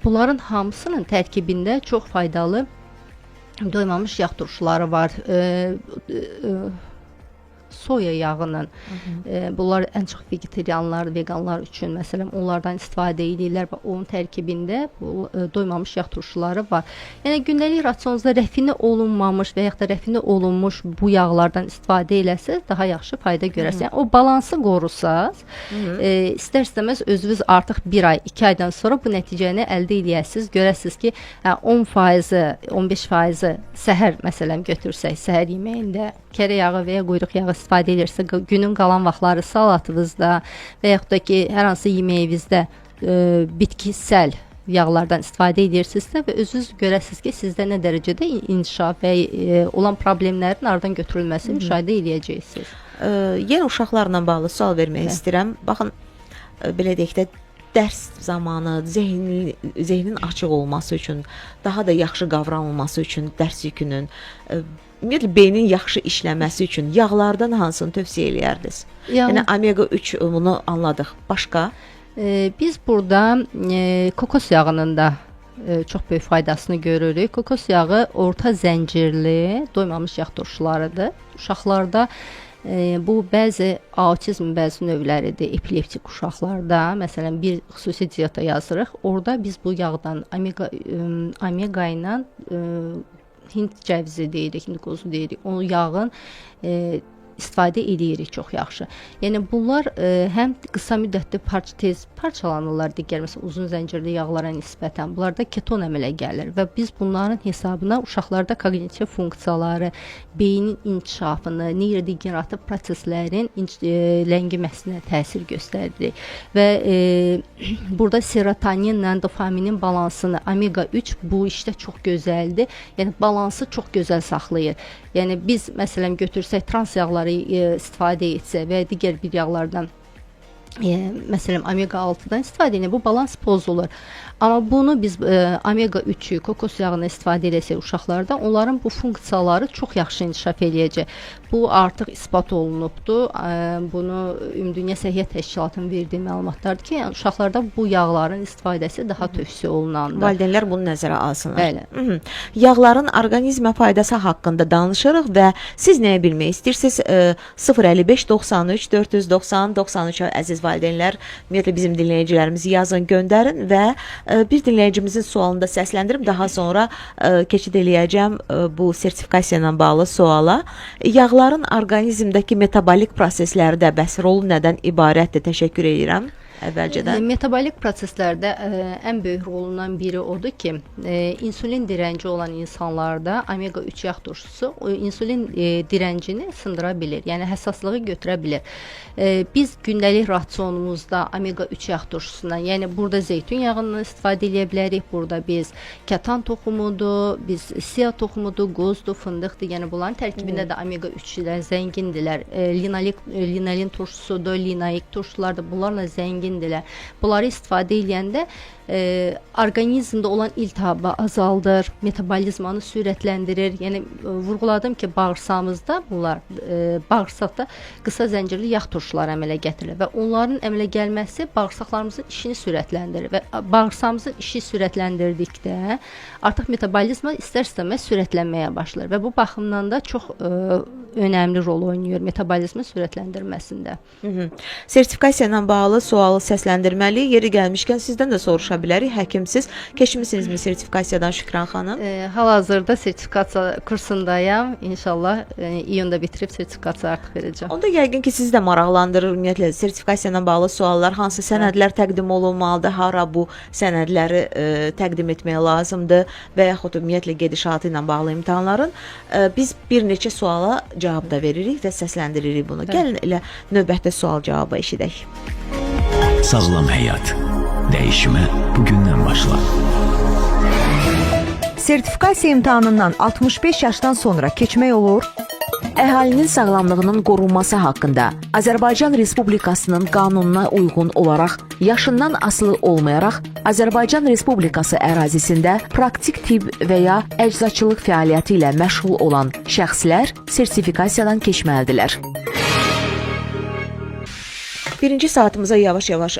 Bunların hamısının tərkibində çox faydalı doymamış yağ turşuları var. Soya yağının, bunlar ən çox vegetarianlar, veganlar üçün məsələn onlardan istifadə edirlər və onun tərkibində doymamış yağ turşuları var. Yəni gündəlik rasionunuzda rəfinə olunmamış və yaxud da rəfinə olunmuş bu yağlardan istifadə eləsəz daha yaxşı fayda görərsiniz. Yəni o balansı qorusaz, istər-istəməz özünüz artıq 1 ay, 2 aydan sonra bu nəticəni əldə edəsiniz. Görəsiniz ki, 10%, 15% səhər məsələn götürsək, səhər yeməyində kərə yağı və ya quyruq yağı istifadə edirsə, günün qalan vaxtları salatınızda və yaxud da ki, hər hansı yeməyinizdə bitkisel yağlardan istifadə edirsinizsə və özünüz görəsiniz ki, sizdə nə dərəcədə inkişaf və olan problemlərin aradan götürülməsini müşahidə edəcəksiniz. Yenə uşaqlarla bağlı sual vermək istəyirəm. Baxın, belə deyək də, dərs zamanı zehnin açıq olması üçün, daha da yaxşı qavranılması üçün dərs yükünün, beynin yaxşı işləməsi üçün yağlardan hansını tövsiyə eləyərdiniz? Yəni omega 3 bunu anladıq. Başqa? Biz burada kokos yağının da çox böyük faydasını görürük. Kokos yağı orta zəncirli doymamış yağ turşularıdır. Uşaqlarda bu bəzi autizm bəzi növləridir, epileptik uşaqlarda, məsələn bir xüsusi dieta yazırıq. Orada biz bu yağdan omega ilə Hind cəvizi deyirik, Hind qozu deyirik. O yağın istifadə edirik çox yaxşı. Yəni bunlar həm qısa müddətli tez parçalanırlar, digər məsələn uzun zəncirli yağlara nisbətən. Bunlarda keton əmələ gəlir və biz bunların hesabına uşaqlarda koqnitiv funksiyaları, beynin inkişafını, neyrodegenerativ proseslərin ləngiməsinə təsir göstəririk. Və burada serotoninlə dopaminin balansını, omega 3 bu işdə çox gözəldir. Yəni balansı çox gözəl saxlayır. Yəni biz məsələn götürsək trans yağları istifadə etsək və digər bir yağlardan məsələn omega 6-dan istifadə edirik, bu balans pozulur. Amma bunu biz omega 3-ü, kokos yağını istifadə etsək uşaqlarda, onların bu funksiyaları çox yaxşı inkişaf eləyəcək. Bu artıq isbat olunubdur. Bunu Ümumdünya Səhiyyə Təşkilatının verdiyi məlumatlardır ki, yəni uşaqlarda bu yağların istifadəsi daha tövsiyə olunandır. Valideynlər bunu nəzərə alsınlar. Bəli. Yağların orqanizmə faydası haqqında danışırıq və siz nəyə bilmək istəyirsiniz? 055 93 490 93 əziz valideynlər, ümumiyyətlə bizim dinləyicilərimizi yazın, göndərin və bir dinləyicimizin sualını da səsləndirib daha sonra keçid eləyəcəm bu sertifikasiya ilə bağlı suala. Yağların orqanizmdəki metabolik proseslərdə bəs rolu nədən ibarətdir? Təşəkkür edirəm. Əvvəlcədən. Metabolik proseslərdə ən böyük rolundan biri odur ki, insulin dirənci olan insanlarda omega 3 yağ turşusu insulin dirəncini sındıra bilir, yəni həssaslığı götürə bilir. Biz gündəlik rasionumuzda omega 3 yağ turşusundan, yəni burada zeytun yağından istifadə edə bilərik. Burada biz kətan toxumudur, biz siya toxumudur, qozdur, fındıqdır. Yəni bunların tərkibində də omega 3 ilə zəngindirlər. Linolin turşusudur, linoik turşulardır. Bunlarla zəngindirlər. Bunları istifadə edəndə orqanizmdə olan iltihabı azaldır, metabolizmanı sürətləndirir. Yəni vurğuladım ki, bağırsağımızda bunlar bağırsaqda qısa zəncirli yağ turşuları əmələ gətirir və onların əmələ gəlməsi bağırsaqlarımızın işini sürətləndirir və bağırsağımızın işi sürətləndirdikdə artıq metabolizma istər-istəməz sürətlənməyə başlayır və bu baxımdan da çox önəmli rol oynayır metabolizmin sürətləndirməsində. Sertifikasiya ilə bağlı sualı səsləndirməli. Yeri gəlmişkən sizdən də soruşa bilərik. Həkimsiz keçmisinizmi sertifikasiyadan Şükran xanım? Hal-hazırda sertifikasiya kursundayam. İnşallah iyunda bitirib sertifikasiya artıq verəcəm. Onda yəqin ki, sizi də maraqlandırır ümumiyyətlə sertifikasiya ilə bağlı suallar, hansı sənədlər təqdim olunmalıdır, hara bu sənədləri təqdim etmək lazımdır və yaxud ümumiyyətlə gedişatı ilə bağlı imtahanların biz bir neçə suala cavab da veririk və səsləndiririk bunu. Gəlin elə növbətdə sual-cavabı eşidək. Sağlam həyat. Dəyişmə bugündən başla. Sertifikasiya imtahanından 65 yaşdan sonra keçmək olur. Əhalinin sağlamlığının qorunması haqqında Azərbaycan Respublikasının qanununa uyğun olaraq yaşından asılı olmayaraq Azərbaycan Respublikası ərazisində praktik tibb və ya əczaçılıq fəaliyyəti ilə məşğul olan şəxslər sertifikasiyadan keçməlidirlər. Birinci saatımıza yavaş-yavaş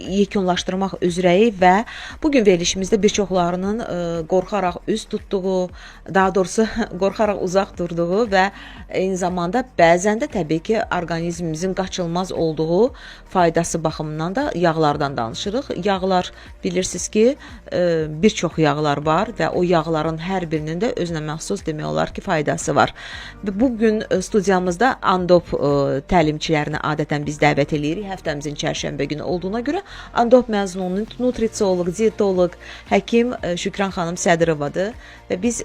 yekunlaşdırmaq üzrəyik və bugün verilişimizdə bir çoxlarının qorxaraq üz tutduğu, daha doğrusu qorxaraq uzaq durduğu və eyni zamanda bəzən də təbii ki, orqanizmimizin qaçılmaz olduğu faydası baxımından da yağlardan danışırıq. Yağlar bilirsiniz ki, bir çox yağlar var və o yağların hər birinin də özünə məxsus demək olar ki, faydası var. Və bugün studiyamızda Andop təlimçilərini adətən biz dəvət edirik. Həftəmizin çərşənbə günü olduğuna görə Andop məzununun nutrisioloq, dietoloq, həkim Şükran xanım Sədirovadır və biz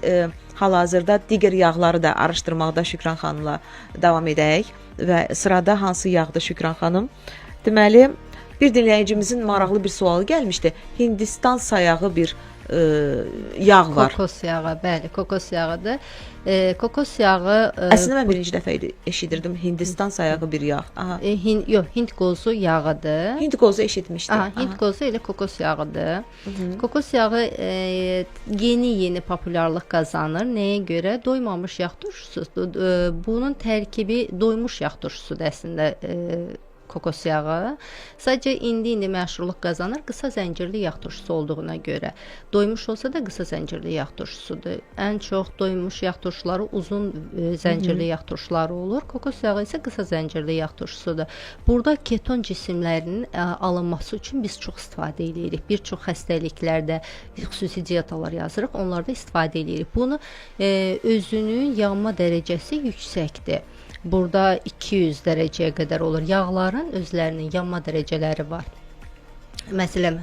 hal-hazırda digər yağları da araşdırmaqda Şükran xanımla davam edək və sırada hansı yağdır Şükran xanım? Deməli, bir dinləyicimizin maraqlı bir sualı gəlmişdi. Hindistan sayağı bir yağ var. Kokos yağı, bəli, kokos yağıdır. Kokos yağı Əslində mən birinci dəfə eşidirdim Hindistan sayağı bir yağ. Aha. Hind qozu yağıdır. Hind qozu eşitmişdim. Hind qozu elə kokos yağıdır. Kokos yağı yeni populyarlıq qazanır. Nəyə görə? Doymamış yağ turşusudur. Bunun tərkibi doymuş yağ turşusudur əslində. Kokos yağı. Sadəcə indi məşhurluq qazanır qısa zəncirli yağ turşusu olduğuna görə. Doymuş olsa da qısa zəncirli yağ turşusudur. Ən çox doymuş yağ turşuları uzun zəncirli yağ turşuları olur. Kokos yağı isə qısa zəncirli yağ turşusudur. Burada keton cisimlərinin alınması üçün biz çox istifadə edirik. Bir çox xəstəliklərdə xüsusi diyetalar yazırıq, onlarda istifadə edirik. Bunu özünün yanma dərəcəsi yüksəkdir. burada 200 dərəcəyə qədər olur. Yağların özlərinin yanma dərəcələri var. Məsələn,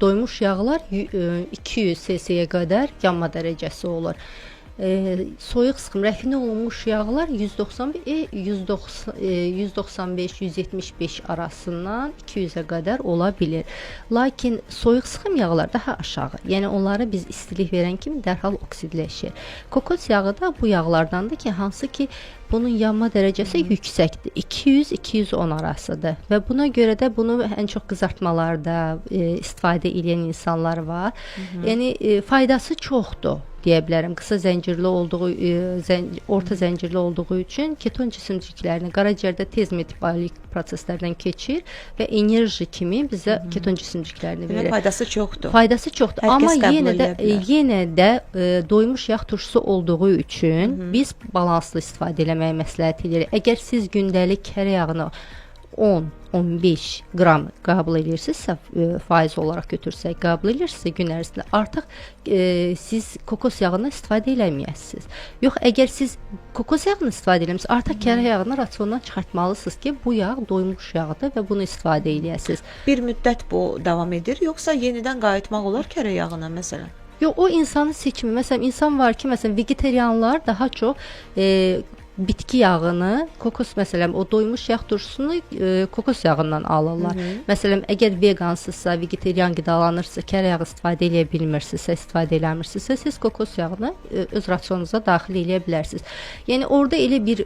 doymuş yağlar 200 cc-yə qədər yanma dərəcəsi olur. Soyuq sıxım, rəfinə olunmuş yağlar 195-175 arasından 200-ə qədər ola bilir. Lakin soyuq sıxım yağlar daha aşağı. Yəni onlara biz istilik verən kimi dərhal oksidləşir. Kokos yağı da bu yağlardandır ki, hansı ki bunun yanma dərəcəsi yüksəkdir. 200-210 arasıdır və buna görə də bunu ən çox qızartmalarda istifadə edən insanlar var. Yəni faydası çoxdur deyə bilərəm. Qısa zəncirli olduğu, orta zəncirli olduğu üçün keton cisimciklərini qaraciyərdə tez metabolik proseslərdən keçir və enerji kimi bizə keton cisimciklərini verir. Faydası çoxdur. Faydası çoxdur, Hər amma kəs qəbul edə bilər. yenə də doymuş yağ turşusu olduğu üçün biz balanslı istifadə eləməyi məsləhət edirik. Əgər siz gündəlik kərə yağını 10-15 qram qəbul edirsinizsə, faiz olaraq götürsək, qəbul edirsinizsə gün ərzində artıq siz kokos yağını istifadə eləməyəsiniz. Yox, əgər siz kokos yağını istifadə eləmisiniz, artıq kərə yağını rasiondan çıxartmalısınız ki, bu yağ doymuş yağdır və bunu istifadə eləyəsiniz. Bir müddət bu davam edir, yoxsa yenidən qayıtmaq olar kərə yağına məsələn? Yox, o insanın seçimi. Məsələn, insan var ki, məsələn, vegetarianlar daha çox bitki yağını, kokos məsələn, o doymuş yağ turşusunu kokos yağından alırlar. Məsələn, əgər vegansızsa, vegetarian qidalanırsınızsa, kərə yağı istifadə edə bilmirsinizsə, istifadə eləmirsinizsə, siz kokos yağını öz rasionunuza daxil eləyə bilərsiniz. Yəni orada elə bir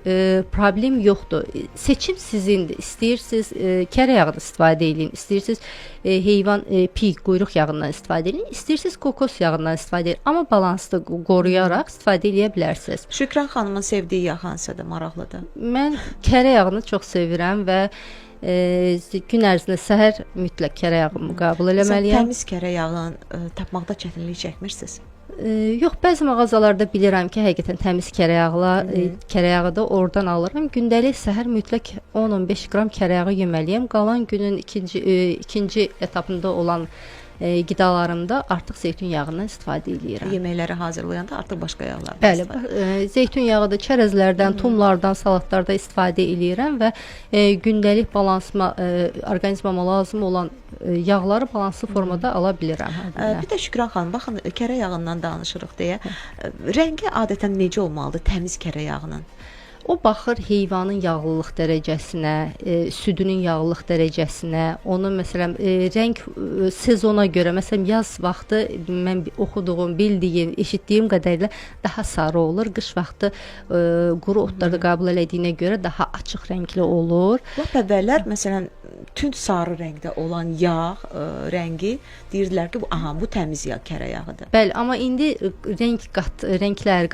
problem yoxdur. Seçim sizindir. İstəyirsiniz kərə yağını istifadə edin, istəyirsiniz heyvan pig, quyruq yağından istifadə edin, istəyirsiniz kokos yağından istifadə edin, amma balanslı qoruyaraq istifadə edə bilərsiniz. Şükran xanımın sevdiyi yağ hansıdır, maraqlıdır? Mən kərə yağını çox sevirəm və gün ərzində səhər mütləq kərə yağımı qəbul eləməliyəm. Təmiz kərə yağını tapmaqda çətinlik çəkmirsiniz? Yox, bəzi mağazalarda bilirəm ki, həqiqətən təmiz kərə yağı da oradan alıram. Gündəlik səhər mütləq 10-15 qram kərə yağı yeməliyəm. Qalan günün ikinci etapında olan qidalarımda artıq zeytun yağından istifadə edirəm. Yeməkləri hazırlayanda artıq başqa yağlardan Bəli, istifadə. zeytun yağı da çərəzlərdən, tumlardan, salatlarda istifadə edirəm və gündəlik balansıma, orqanizmama lazım olan yağları balanslı formada ala bilirəm. Bir də Şükran xanım, baxın, kərə yağından danışırıq deyə, rəngi adətən necə olmalıdır təmiz kərə yağının? O baxır heyvanın yağlılıq dərəcəsinə, südünün yağlılıq dərəcəsinə, onun məsələn rəng sezona görə, məsələn yaz vaxtı mən oxuduğum, bildiyim, eşitdiyim qədərilə daha sarı olur. Qış vaxtı quru otlarda qəbul elədiyinə görə daha açıq rəngli olur. Lap əvvəllər məsələn tünd sarı rəngdə olan yağ rəngi deyirdilər ki, bu təmiz yağ, kərə yağıdır. Bəli, amma indi rənglər,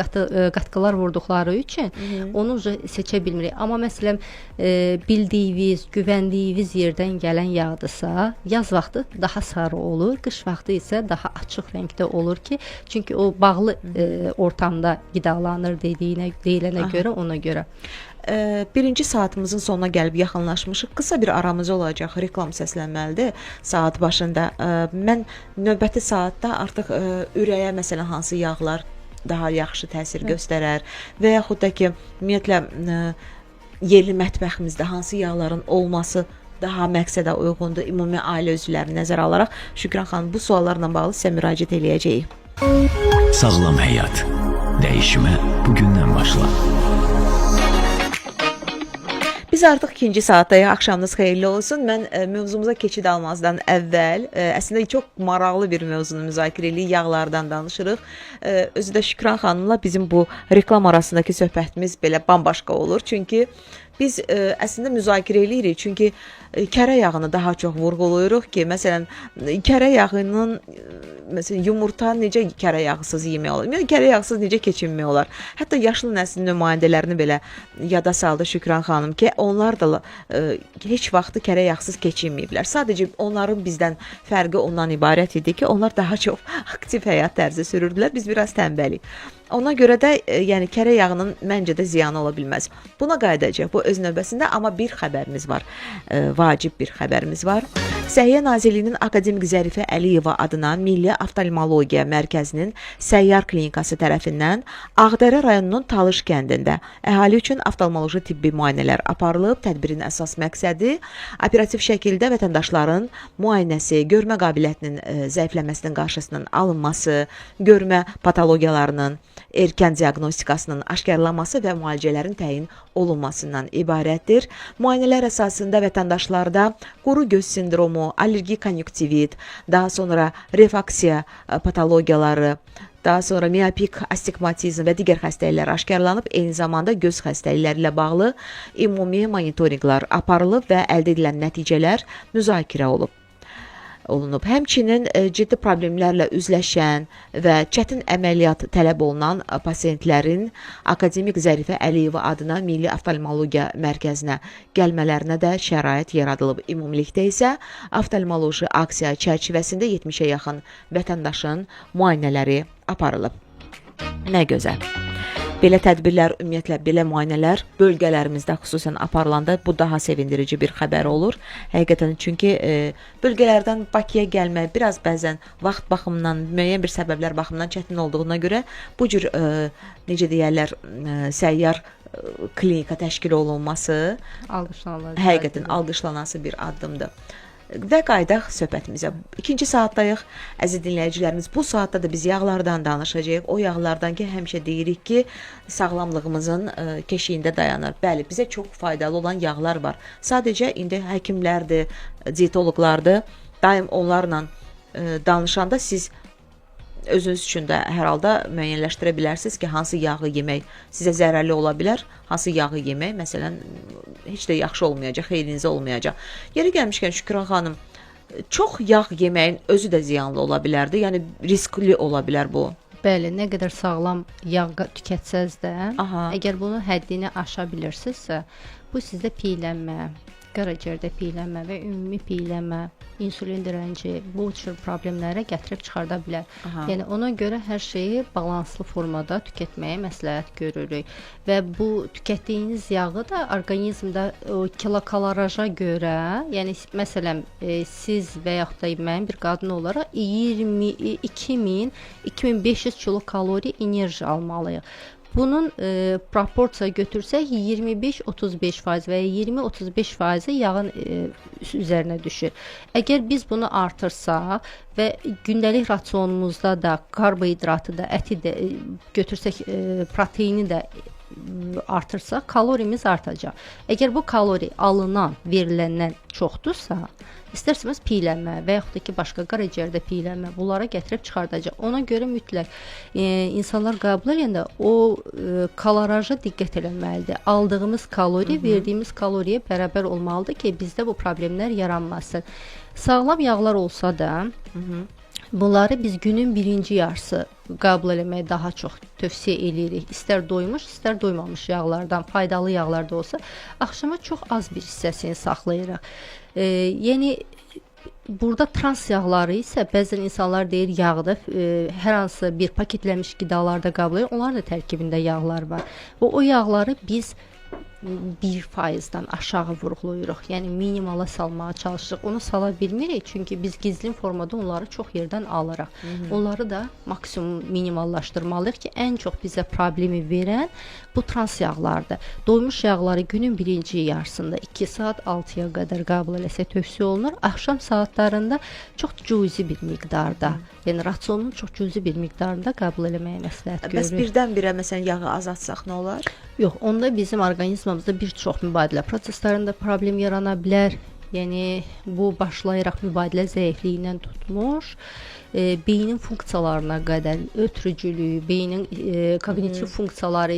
qatqılar vurduqları üçün onu seçə bilmirik. Amma məsələn bildiyiniz, güvəndiyiniz yerdən gələn yağdırsa, yaz vaxtı daha sarı olur, qış vaxtı isə daha açıq rəngdə olur ki, çünki o bağlı ortamda qidalanır deyilənə görə, ona görə. Birinci saatımızın sonuna gəlib yaxınlaşmışıq. Qısa bir aramız olacaq, reklam səslənməlidir saat başında. Mən növbəti saatda artıq ürəyə məsələn hansı yağlar daha yaxşı təsir göstərər və yaxud da ki, ümumiyyətlə yerli mətbəximizdə hansı yağların olması daha məqsədə uyğundur, ümumi ailə üzvlərini nəzərə alaraq Şükran xanım bu suallarla bağlı sizə müraciət eləyəcəyik. Sağlam həyat. Dəyişmə bugündən başla. Biz artıq ikinci saatdayıq, axşamınız xeyirli olsun. Mən mövzumuza keçid almazdan əvvəl, əslində çox maraqlı bir mövzunu müzakirə edirik, yağlardan danışırıq. Özü də Şükran xanımla bizim bu reklam arasındakı söhbətimiz belə bambaşqa olur. Çünki biz əslində müzakirə edirik, çünki kərə yağını daha çox vurğulayırıq ki, məsələn, kərə yağının, məsələn, yumurta necə kərə yağsız yemək olar? Yəni, kərə yağsız necə keçinmək olar? Hətta yaşlı nəslin nümayəndələrini belə yada saldı Şükran xanım ki, onlar da heç vaxtı kərə yağsız keçinməyiblər. Sadəcə onların bizdən fərqi ondan ibarət idi ki, onlar daha çox aktiv həyat tərzi sürürdülər, biz biraz tənbəlik. Ona görə də yəni kərə yağının məncə də ziyanı ola bilməz. Buna qayıdacaq bu öz növbəsində, amma bir xəbərimiz var. Vacib bir xəbərimiz var. Səhiyyə Nazirliyinin akademik Zərifə Əliyeva adına Milli Oftalmologiya Mərkəzinin səyyar klinikası tərəfindən Ağdərə rayonunun Talış kəndində əhali üçün oftalmoloji tibbi müayinələr aparılıb. Tədbirin əsas məqsədi operativ şəkildə vətəndaşların müayinəsi, görmə qabiliyyətinin zəifləməsinin qarşısının alınması, görmə patologiyalarının erkən diaqnostikasının aşkarlanması və müalicələrin təyin olunmasından ibarətdir. Müayinələr əsasında vətəndaşlarda quru göz sindromu, allergik konjunktivit, daha sonra refaksiya patologiyaları, daha sonra miopik astigmatizm və digər xəstəliklər aşkarlanıb, eyni zamanda göz xəstəlikləri ilə bağlı ümumi monitorinqlər aparılıb və əldə edilən nəticələr müzakirə olunub. Həmçinin ciddi problemlərlə üzləşən və çətin əməliyyat tələb olunan pasientlərin akademik Zərifə Əliyeva adına Milli Oftalmologiya Mərkəzinə gəlmələrinə də şərait yaradılıb. Ümumilikdə isə oftalmoloji aksiya çərçivəsində 70-ə yaxın vətəndaşın müayinələri aparılıb. Nə gözəl. Belə tədbirlər, ümumiyyətlə belə müayinələr bölgələrimizdə xüsusən aparılanda bu daha sevindirici bir xəbər olur. Həqiqətən çünki bölgələrdən Bakıya gəlmək biraz bəzən vaxt baxımından, müəyyən bir səbəblər baxımından çətin olduğuna görə bu cür necə deyirlər, səyyar klinika təşkil olunması həqiqətən alqışlanası bir addımdır. Və qaydaq söhbətimizə. İkinci saatdayıq. Əziz dinləyicilərimiz, bu saatda da biz yağlardan danışacağıq. O yağlardan ki, həmişə deyirik ki, sağlamlığımızın keşiyində dayanır. Bəli, bizə çox faydalı olan yağlar var. Sadəcə indi həkimlərdir, dietoloqlardır. Daim onlarla danışanda siz özünüz üçün də hər halda müəyyənləşdirə bilərsiniz ki, hansı yağı yemək sizə zərərli ola bilər, hansı yağı yemək, məsələn, heç də yaxşı olmayacaq, xeyrinizə olmayacaq. Yeri gəlmişkən Şükran xanım, çox yağ yeməyin özü də ziyanlı ola bilərdi, yəni riskli ola bilər bu. Bəli, nə qədər sağlam yağ tükətsəz də, əgər bunu həddini aşa bilirsinizsə, bu sizdə piylənmə, qaraciyərdə piylənmə və ümumi piylənmə, insulin dirənci, bu tür problemlərə gətirib çıxarda bilər. Yəni ona görə hər şeyi balanslı formada tükətməyə məsləhət görürük və bu tükətdiyiniz yağı da orqanizmdə kilokaloriyaja görə, yəni məsələn siz və yaxud da mən bir qadın olaraq 2000-2500 kilokalori enerji almalıyıq. Bunun proporsiya götürsək 25-35% və ya 20-35% yağın üzərinə düşür. Əgər biz bunu artırsaq və gündəlik rasionumuzda da karbohidratı da, əti də götürsək, proteini də artırsaq, kalorimiz artacaq. Əgər bu kalori alınan, veriləndən çoxdursa, İstərsəniz piylənmə və yaxud da ki, başqa qaraciyərdə piylənmə bunlara gətirib çıxardacaq. Ona görə mütləq insanlar qəbul edəndə o kaloriyaja diqqət eləməlidir. Aldığımız kalori verdiyimiz kaloriyə bərabər olmalıdır ki, bizdə bu problemlər yaranmasın. Sağlam yağlar olsa da, bunları biz günün birinci yarısı qəbul eləməyi daha çox tövsiyə edirik. İstər doymuş, istər doymamış yağlardan, faydalı yağlar da olsa, axşama çox az bir hissəsini saxlayırıq. Yəni burada trans yağları isə bəzən insanlar deyir yağda hər hansı bir paketlənmiş qidalarda qəbul edir. Onların da tərkibində yağlar var. Və o yağları biz 1%-dən aşağı vurğulayırıq. Yəni minimala salmağa çalışırıq. Onu sala bilmirik, çünki biz gizlin formada onları çox yerdən alırıq. Onları da maksimum minimallaşdırmalıyıq ki, ən çox bizə problemi verən bu trans yağlardır. Doymuş yağları günün birinci yarısında 2 saat 6-ya qədər qəbul eləsək tövsiyə olunur. Axşam saatlarında çox cüzi bir miqdarda, yəni rasionun çox cüzi bir miqdarında qəbul eləməyə məsləhət görürük. Bəs birdən-birə məsələn yağı azatsaq nə olar? Yox, onda bizim orqanizmimizdə bir çox mübadilə proseslərində problem yarana bilər. Yəni bu başlayaraq mübadilə zəifliyindən tutmuş, beynin funksiyalarına qədər, ötürücülüyü, beynin kognitiv funksiyaları,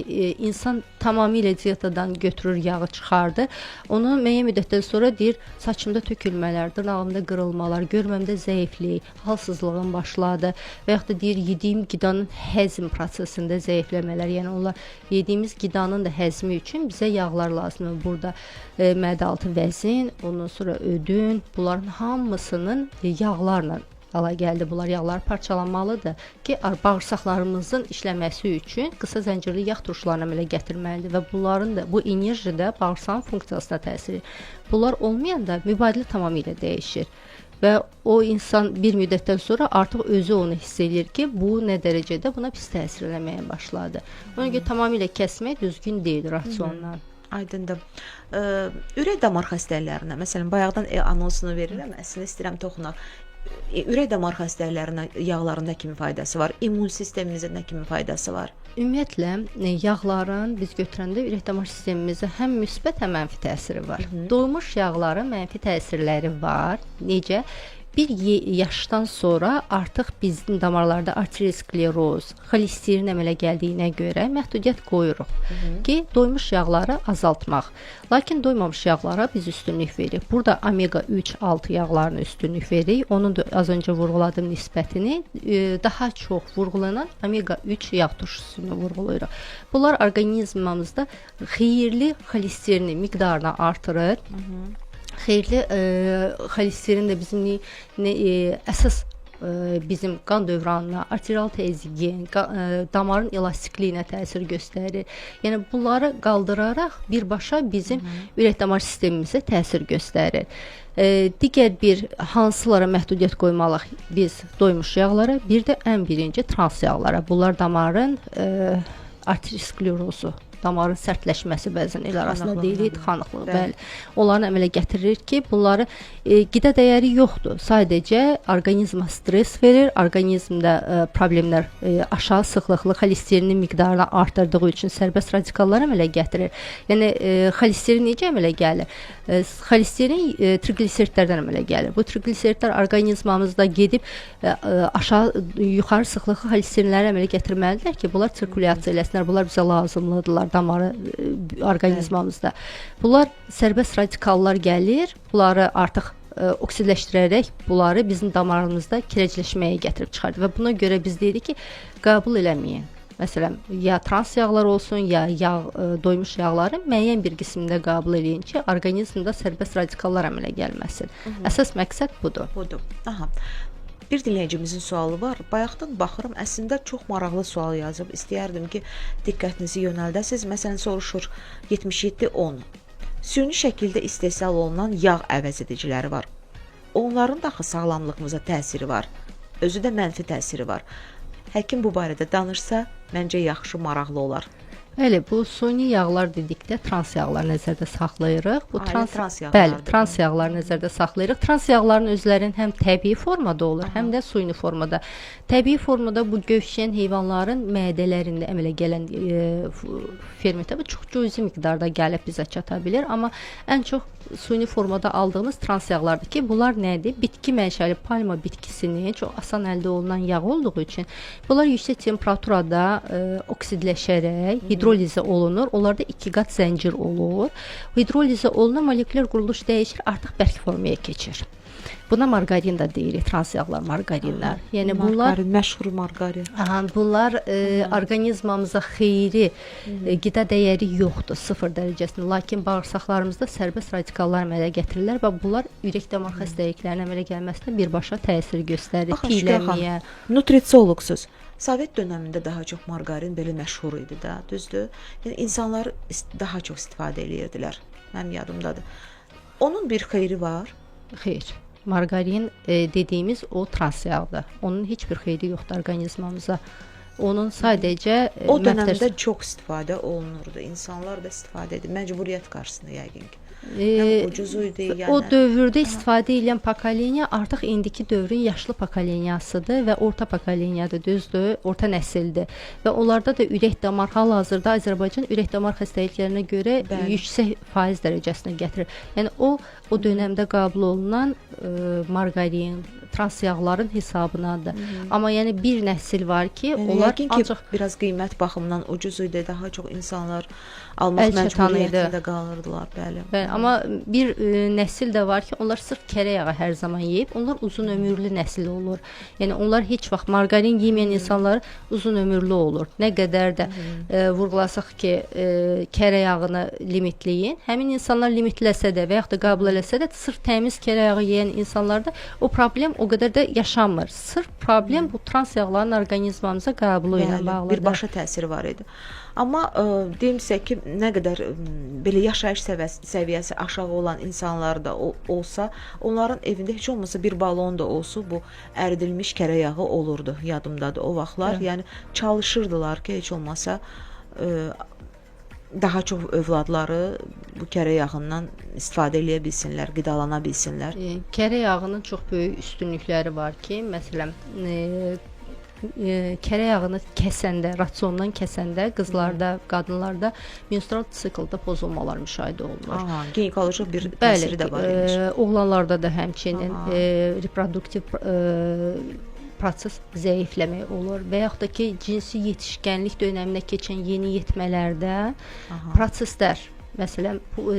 insan tamamilə dietadan götürür, yağı çıxardır. Onu müəyyən müddətdən sonra deyir, saçımda tökülmələr, dırnağımda qırılmalar, görməmdə zəiflik, halsızlığım başladı və yaxud da deyir, yediyim qidanın həzm prosesində zəifləmələr, yəni onlar yediyimiz qidanın da həzmi üçün bizə yağlar lazımdır. Burada mədə altı vəzin, ondan sonra ödün, bunların hamısının yağlarla hala gəldi. Bunlar yağlar parçalanmalıdır ki, bağırsaqlarımızın işləməsi üçün qısa zəncirli yağ turşularını əmələ gətirməlidir və bunların da bu enerji də bağırsağın funksiyasına təsir edir. Bunlar olmayanda mübadilə tamamilə dəyişir. Və o insan bir müddətdən sonra artıq özü onu hiss edir ki, bu nə dərəcədə buna pis təsir eləməyə başladı. Ona görə tamamilə kəsmək düzgün deyil rasiondan. Aydındır. Ürək damar xəstəliklərinə, məsələn, bayaqdan anonsunu verirəm, əslində istəyirəm toxunaq. Ürək damar xəstəliklərinə yağların nə kimi faydası var? İmmun sistemimizə nə kimi faydası var? Ümumiyyətlə, yağların biz götürəndə ürək damar sistemimizə həm müsbət, həm mənfi təsiri var. Doymuş yağların mənfi təsirləri var. Necə? Bir yaşdan sonra artıq bizim damarlarda arterioskleroz, xolesterin əmələ gəldiyinə görə məhdudiyyət qoyuruq ki, doymuş yağları azaltmaq. Lakin doymamış yağlara biz üstünlük veririk. Burada omega 3, 6 yağlarına üstünlük veririk. Onun da az öncə vurğuladığım nisbətini daha çox vurğulanan omega 3 yağ turşusunu vurğulayırıq. Bunlar orqanizmimizdə xeyirli xolesterin miqdarını artırır. Xeyirli xolesterin də bizim əsas bizim qan dövranına, arterial təzyiqin, damarın elastikliyinə təsir göstərir. Yəni bunları qaldıraraq birbaşa bizim ürək damar sistemimizə təsir göstərir. Digər bir hansılara məhdudiyyət qoymalıyıq biz doymuş yağlara, bir də ən birinci trans yağlara. Bunlar damarın arteriosklerozu, damarın sərtləşməsi bəzən el arasında deyilir, tıxanıqlığı, bəli. Onların əmələ gətirir ki, bunları qida dəyəri yoxdur. Sadəcə orqanizmə stres verir, orqanizmdə problemlər, aşağı sıxlıqlı xolesterinin miqdarını artırdığı üçün sərbəst radikallar əmələ gətirir. Yəni xolesterin necə əmələ gəlir? Xolesterin triqliseritlərdən əmələ gəlir. Bu triqliseritlər orqanizmamızda gedib aşağı, yuxarı sıxlıqlı xolesterinləri əmələ gətirməlidirlər ki, bunlar sirkulyasiya eləsinlər, bunlar bizə lazımlıdırlar damarı orqanizmamızda. Bunlar sərbəst radikallar gəlir, bunları artıq oksidləşdirərək bunları bizim damarımızda kirəcləşməyə gətirib çıxardır və buna görə biz deyirik ki, qəbul eləməyin. Məsələn, ya trans yağlar olsun, ya doymuş yağların müəyyən bir qismində qəbul eləyin ki, orqanizmdə sərbəst radikallar əmələ gəlməsin. Əsas məqsəd budur. Aha. Bir dinləyicimizin sualı var. Bayaqdan baxıram, əslində çox maraqlı sual yazıb. İstəyərdim ki, diqqətinizi yönəldəsiniz. Məsələn, soruşur 7710. Süni şəkildə istehsal olunan yağ əvəzediciləri var. Onların da sağlamlığımıza təsiri var. Özü də mənfi təsiri var. Həkim bu barədə danışsa, məncə yaxşı, maraqlı olar. Bəli, bu suni yağlar dedikdə trans yağlar nəzərdə saxlayırıq. Bu trans yağlar. Bəli, trans yağlar nəzərdə saxlayırıq. Trans yağların özlərinin həm təbii formada olur, həm də suni formada. Təbii formada bu gövşəyən heyvanların mədələrində əmələ gələn fermentə bu çox cüzi miqdarda gəlib bizə çata bilir, amma ən çox suni formada aldığımız trans yağlardır ki, bunlar nədir? Bitki mənşəli palma bitkisinin çox asan əldə olunan yağ olduğu üçün bunlar yüksək temperaturada oksidləşərək hidrolizə olunur. Onlarda 2 qat zəncir olur. Hidrolizə olunan molekulyar quruluş dəyişir, artıq bərk formaya keçir. Buna margarin də deyirik, trans yağlar, margarinlər. Yəni bunlar məşhur margarin. Bunlar orqanizmamıza xeyri qida dəyəri yoxdur, 0 dərəcəsində. Lakin bağırsaqlarımızda sərbəst radikallar əmələ gətirirlər və bunlar ürək damar xəstəliklərinin əmələ gəlməsinə birbaşa təsir göstərir. Piyləməyə. Nutrisioloqsuz. Sovet dövründə daha çox margarin belə məşhur idi də, düzdür? Yəni insanlar daha çox istifadə edirdilər. Mənim yadımdadır. Onun bir xeyri var? Xeyr. Margarin dediyimiz o trans yağdır. Onun heç bir xeyri yoxdur orqanizmamıza. Onun sadəcə o dövrdə çox istifadə olunurdu. İnsanlar da istifadə edir. Məcburiyyət qarşısında yəqin ki. Ucuz idi, yəni. O dövrdə istifadə edən pokoleniya artıq indiki dövrün yaşlı pokoleniyasıdır və orta pokoleniyadır, düzdür, orta nəsildir. Və onlarda da ürək damar hal-hazırda Azərbaycan ürək damar xəstəliklərinə görə yüksək faiz dərəcəsinə gətirir. Yəni o dövrdə qəbul olunan margarin, trans yağların hesabınadır. Amma yəni bir nəsil var ki, onlar ancaq biraz qiymət baxımından ucuz idi, daha çox insanlar almaq məcburiyyətində qalırdılar, bəli. Amma bir nəsil də var ki, onlar sırf kərə yağı hər zaman yeyib, onlar uzun ömürlü nəsil olur. Yəni onlar heç vaxt margarin yeməyən insanlar uzun ömürlü olur. Nə qədər də vurğulasaq ki, kərə yağını limitləyin, həmin insanlar limitləsə də və yaxud da qəbul eləsə də sırf təmiz kərə yağı yeyən insanlarda o problem o qədər də yaşanmır. Sırf problem bu trans yağların orqanizmamıza qəbulu ilə bağlıdır. Birbaşa təsiri var idi. Amma deyim sizə ki, nə qədər belə yaşayış səviyyəsi aşağı olan insanlar da olsa, onların evində heç olmasa bir balon da olsa bu əridilmiş kərə yağı olurdu, yadımdadır o vaxtlar. Yəni çalışırdılar ki, heç olmasa daha çox övladları bu kərə yağından istifadə edə bilsinlər, qidalana bilsinlər. Kərə yağının çox böyük üstünlükləri var ki, məsələn, kərə yağını kəsəndə, rasiondan kəsəndə qızlarda, qadınlarda menstrual siklda pozulmalar müşahidə olunur. Ginekoloji bir təsiri də var imiş. Oğlanlarda da həmçinin reproduktiv proses zəifləmək olur və yaxud da ki, cinsi yetişkənlik dönəminə keçən yeniyetmələrdə proseslər, məsələn,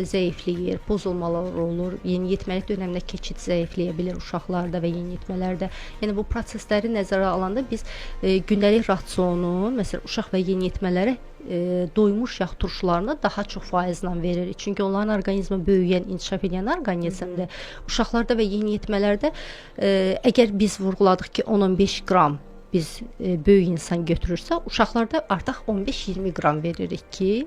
zəifləyir, pozulmalar olur, yeniyetməlik dönəminə keçid zəifləyə bilir uşaqlarda və yeniyetmələrdə. Yəni, bu prosesləri nəzərə alanda biz gündəlik rasionu, məsələn, uşaq və yeniyetmələrə doymuş yağ turşularını daha çox faizlə veririk. Çünki onların orqanizmi böyüyən, inkişaf edən orqanizmdir. Uşaqlarda və yeniyetmələrdə əgər biz vurğuladıq ki, 10-15 qram biz böyük insan götürürsə, uşaqlarda artıq 15-20 qram veririk ki,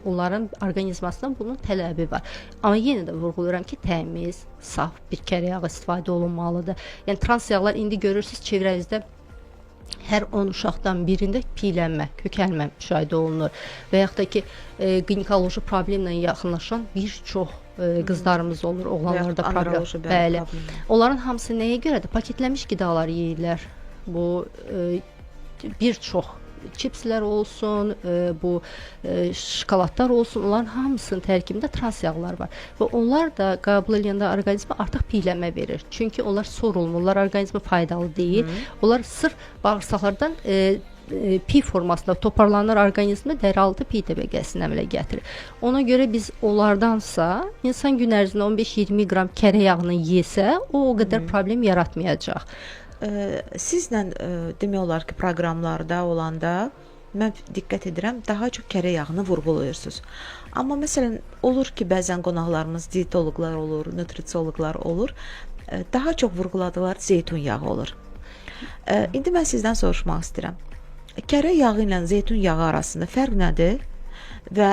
onların orqanizmasında bunun tələbi var. Amma yenə də vurğuluyorum ki, təmiz, saf bir kərə yağı istifadə olunmalıdır. Yəni, trans yağlar indi görürsünüz çevrənizdə hər 10 uşaqdan birində piylənmə, kökəlmə müşahidə olunur. Və yaxud da ki, ginekoloji problemlə yaxınlaşan bir çox qızlarımız olur, oğlanlarda problem. Bəli. Onların hamısı nəyə görədir? Paketlənmiş qidalar yeyirlər. Bu bir çox çipslər olsun, bu şokoladlar olsun, onların hamısının tərkibində trans yağlar var. Və onlar da qəbul edəndə orqanizmə artıq piylənmə verir. Çünki onlar sorulmurlar, orqanizmə faydalı deyil. Onlar sırf bağırsaqlardan pi formasında toparlanır orqanizmə, dərialtı pi təbəqəsini əmələ gətirir. Ona görə biz onlardansa, insan gün ərzində 15-20 qram kərə yağını yesə, o qədər problem yaratmayacaq. Sizlə demək olar ki, proqramlarda olanda mən diqqət edirəm, daha çox kərə yağını vurğulayırsınız. Amma məsələn, olur ki, bəzən qonaqlarımız dietoloqlar olur, nutrisioloqlar olur, daha çox vurğuladılar zeytun yağı olur. İndi mən sizdən soruşmaq istəyirəm. Kərə yağı ilə zeytun yağı arasında fərq nədir? Və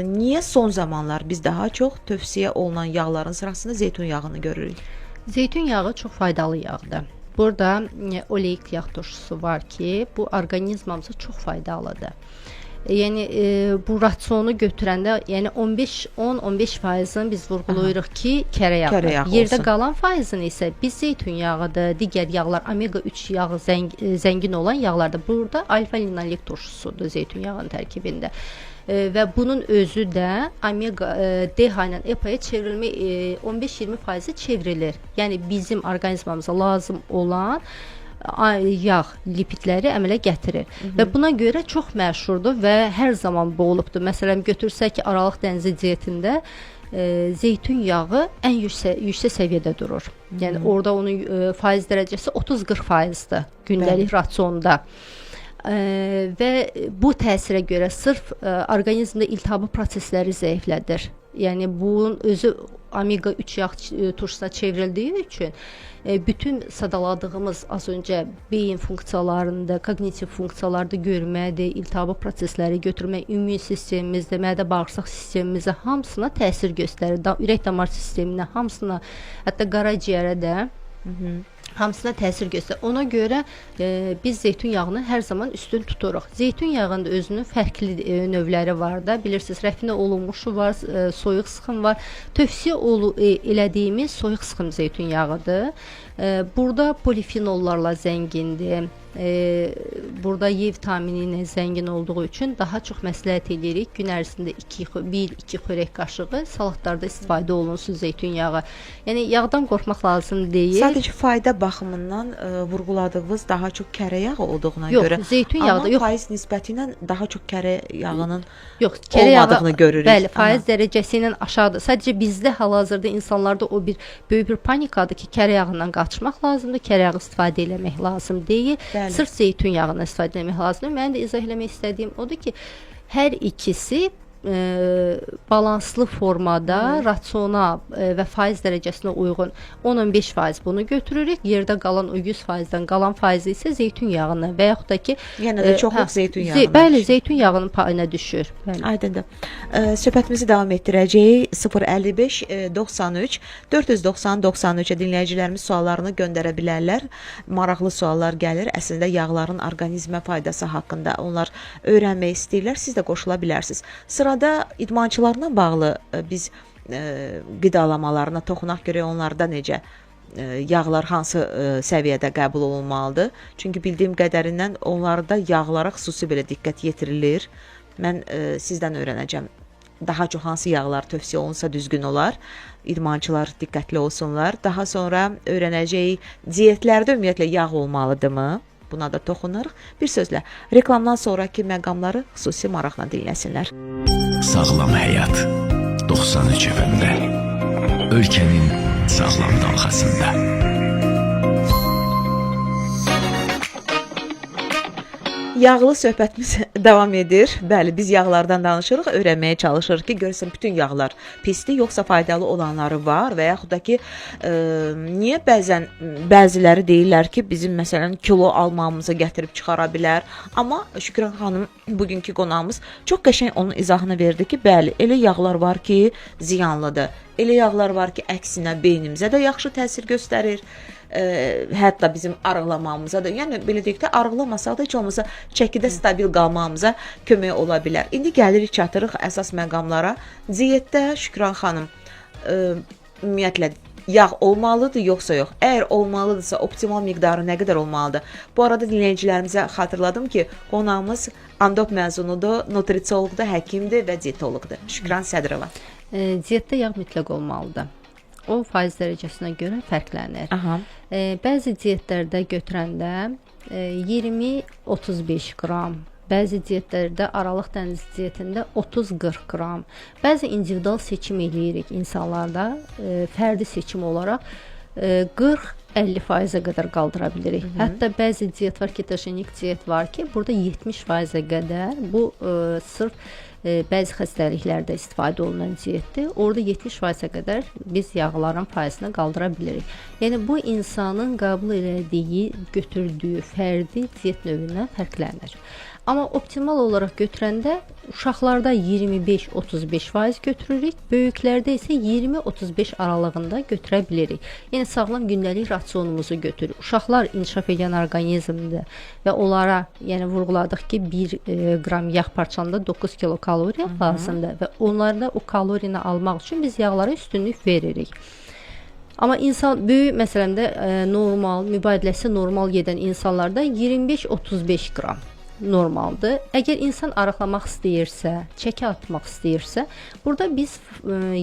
niyə son zamanlar biz daha çox tövsiyə olunan yağların sırasında zeytun yağını görürük? Zeytun yağı çox faydalı yağdır. Burada oleik yağ turşusu var ki, bu orqanizmamıza çox faydalıdır. Yəni bu rasionu götürəndə, yəni 10-15%-ni biz vurğulayırıq ki, kərə yağı. Yerdə qalan faizini isə biz zeytun yağıdır, digər yağlar, omega 3 yağı zəngin olan yağlardır. Burada alfa-linolik turşusudur zeytun yağının tərkibində. Və bunun özü də omega DH ilə EPA-ya çevrilmə 15-20% çevrilir. Yəni bizim orqanizmamıza lazım olan yağ, lipidləri əmələ gətirir. Və buna görə çox məşhurdur və hər zaman bu olubdur. Məsələn, götürsək ki, Aralıq dənizi diyetində zeytun yağı ən yüksək səviyyədə durur. Yəni orada onun faiz dərəcəsi 30-40%-dir gündəlik rasionda. Və bu təsirə görə sırf orqanizmdə iltihabı prosesləri zəiflədir. Yəni bunun özü omega 3 yağ turşusuna çevrildiyi üçün bütün sadaladığımız az öncə beyin funksiyalarında, kognitiv funksiyalarda görmədir, iltihabı prosesləri götürmək, immün sistemimizdə, mədə bağırsaq sistemimizə hamısına təsir göstərir. Ürək damar sisteminə, hamısına, hətta qaraciyərə də hamısına təsir göstərir. Ona görə biz zeytun yağını hər zaman üstün tuturuq. Zeytun yağının da özünün fərqli növləri var da. Bilirsiniz, rəfinə olunmuşu var, soyuq sıxım var. Tövsiyə elədiyimiz soyuq sıxım zeytun yağıdır. Burada polifenollarla zəngindir. Burada Y vitamini ilə zəngin olduğu üçün daha çox məsləhət edirik. Gün ərzində 1-2 xörək qaşığı salatlarda istifadə olunsun zeytun yağı. Yəni yağdan qorxmaq lazım deyil. Sadəcə fayda baxımından vurğuladığınız daha çox kərə yağı olduğuna görə. Yox, zeytun yağı da yox. Amma faiz nisbəti ilə daha çox kərə yağının olmadığını görürük. Bəli, faiz dərəcəsi ilə aşağıdır. Sadəcə bizdə hal-hazırda insanlarda o bir böyük bir panikadır ki, kərə yağından qaçmaq lazımdır, kərə yağı istifadə etmək lazım deyil. Bəli. Sırf zeytun yağından istifadə etmək lazımdır. Mən də izah eləmək istədiyim odur ki, hər ikisi balanslı formada rasiona və faiz dərəcəsinə uyğun 10-15% bunu götürürük. Yerdə qalan o 100%-dən qalan faizi isə zeytun yağını və yaxud da ki, Yəni də çoxluq zeytun yağına. Bəli, zeytun yağının payına düşür. Bəli. Aydındır. Söhbətimizi davam etdirəcəyik. 055 93 490 93-ə dinləyicilərimiz suallarını göndərə bilərlər. Maraqlı suallar gəlir. Əslində yağların orqanizmə faydası haqqında onlar öyrənmək istəyirlər. Siz də qoşula bilərsiniz. Sırada idmançılarla bağlı biz qidalamalarına toxunaq görək, onlarda necə yağlar hansı səviyyədə qəbul olunmalıdır? Çünki bildiyim qədərindən onlarda yağlara xüsusi belə diqqət yetirilir. Mən sizdən öyrənəcəm. Daha çox hansı yağlar tövsiyə olunsa düzgün olar? İdmançılar diqqətli olsunlar. Daha sonra öyrənəcəyik, diyetlərdə ümumiyyətlə yağ olmalıdırmı? Buna da toxunuruq. Bir sözlə, reklamdan sonraki məqamları xüsusi maraqla dinləsinlər. Sağlam həyat 93 FM-də ölkənin sağlam dalğasında. Yağlı söhbətimiz davam edir. Bəli, biz yağlardan danışırıq, öyrənməyə çalışırıq ki, görürsən bütün yağlar pisdir, yoxsa faydalı olanları var və yaxud da ki, niyə bəziləri deyirlər ki, bizim məsələn kilo almamızı gətirib çıxara bilər. Amma Şükran xanım, bugünkü qonağımız çox qəşəng onun izahını verdi ki, bəli, elə yağlar var ki, ziyanlıdır. Elə yağlar var ki, əksinə beynimizə də yaxşı təsir göstərir. Hətta bizim arıqlamamıza da, yəni belə deyək də, arıqlamasaq da heç olmasa çəkidə stabil qalmamıza kömək ola bilər. İndi gəlirik, çatırıq əsas məqamlara. Diyetdə Şükran xanım, ümumiyyətlə yağ olmalıdır yoxsa yox? Əgər olmalıdırsa optimal miqdarı nə qədər olmalıdır? Bu arada dinləyicilərimizə xatırladım ki, qonağımız Andop məzunudur, nutrisioloqdur, həkimdir və dietoloqdur. Şükran Sədrova. Diyetdə yağ mütləq olmalıdır. O faiz dərəcəsinə görə fərqlənir. Bəzi diyetlərdə götürəndə 20-35 qram, bəzi diyetlərdə aralıq dəniz diyetində 30-40 qram, bəzi individual seçim eləyirik insanlarda, fərdi seçim olaraq 40-50%-ə qədər qaldıra bilirik. Hətta bəzi diyet var, ketojenik diyet var ki, burada 70%-ə qədər bu sırf bəzi xəstəliklərdə istifadə olunan diyetdir. Orada 70%-ə qədər biz yağların faizini qaldıra bilirik. Yəni bu insanın qəbul elədiyi, götürdüyü fərdi diyet növündən fərqlənir. Amma optimal olaraq götürəndə uşaqlarda 25-35% götürürük, böyüklərdə isə 20-35 aralığında götürə bilirik. Yəni sağlam gündəlik rasionumuzu götürürük. Uşaqlar inkişaf edən orqanizmdir və onlara, yəni vurğuladıq ki, 1 qram yağ parçasında 9 kilokaloriya lazımdır və onlarda o kalorini almaq üçün biz yağlara üstünlük veririk. Amma insan böyük məsələndə normal, mübadiləsi normal gedən insanlarda 25-35 qram normaldır. Əgər insan arıqlamaq istəyirsə, çəki atmaq istəyirsə, burada biz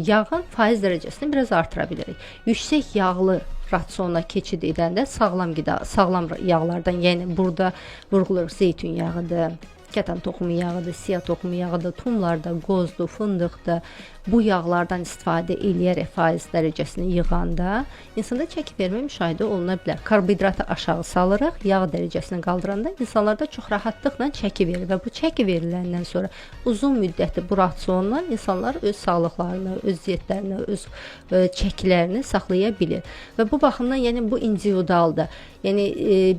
yağın faiz dərəcəsini biraz artıra bilirik. Yüksək yağlı rasiona keçid edəndə sağlam qida, sağlam yağlardan, yəni burada vurğuluruq zeytun yağıdır, kətan toxumu yağıdır, siyah toxumu yağıdır, tumlarda, qozdur, fındıqdır. Bu yağlardan istifadə eləyərək faiz dərəcəsini yığanda insanda çəki vermə müşahidə oluna bilər. Karbohidratı aşağı salırıq, yağ dərəcəsini qaldıranda insanlarda çox rahatlıqla çəki verir və bu çəki veriləndən sonra uzun müddətli bu rasiondan insanlar öz sağlıqlarını, öz diyetlərini, öz çəkilərini saxlaya bilir. Və bu baxımdan yəni bu individualdır. Yəni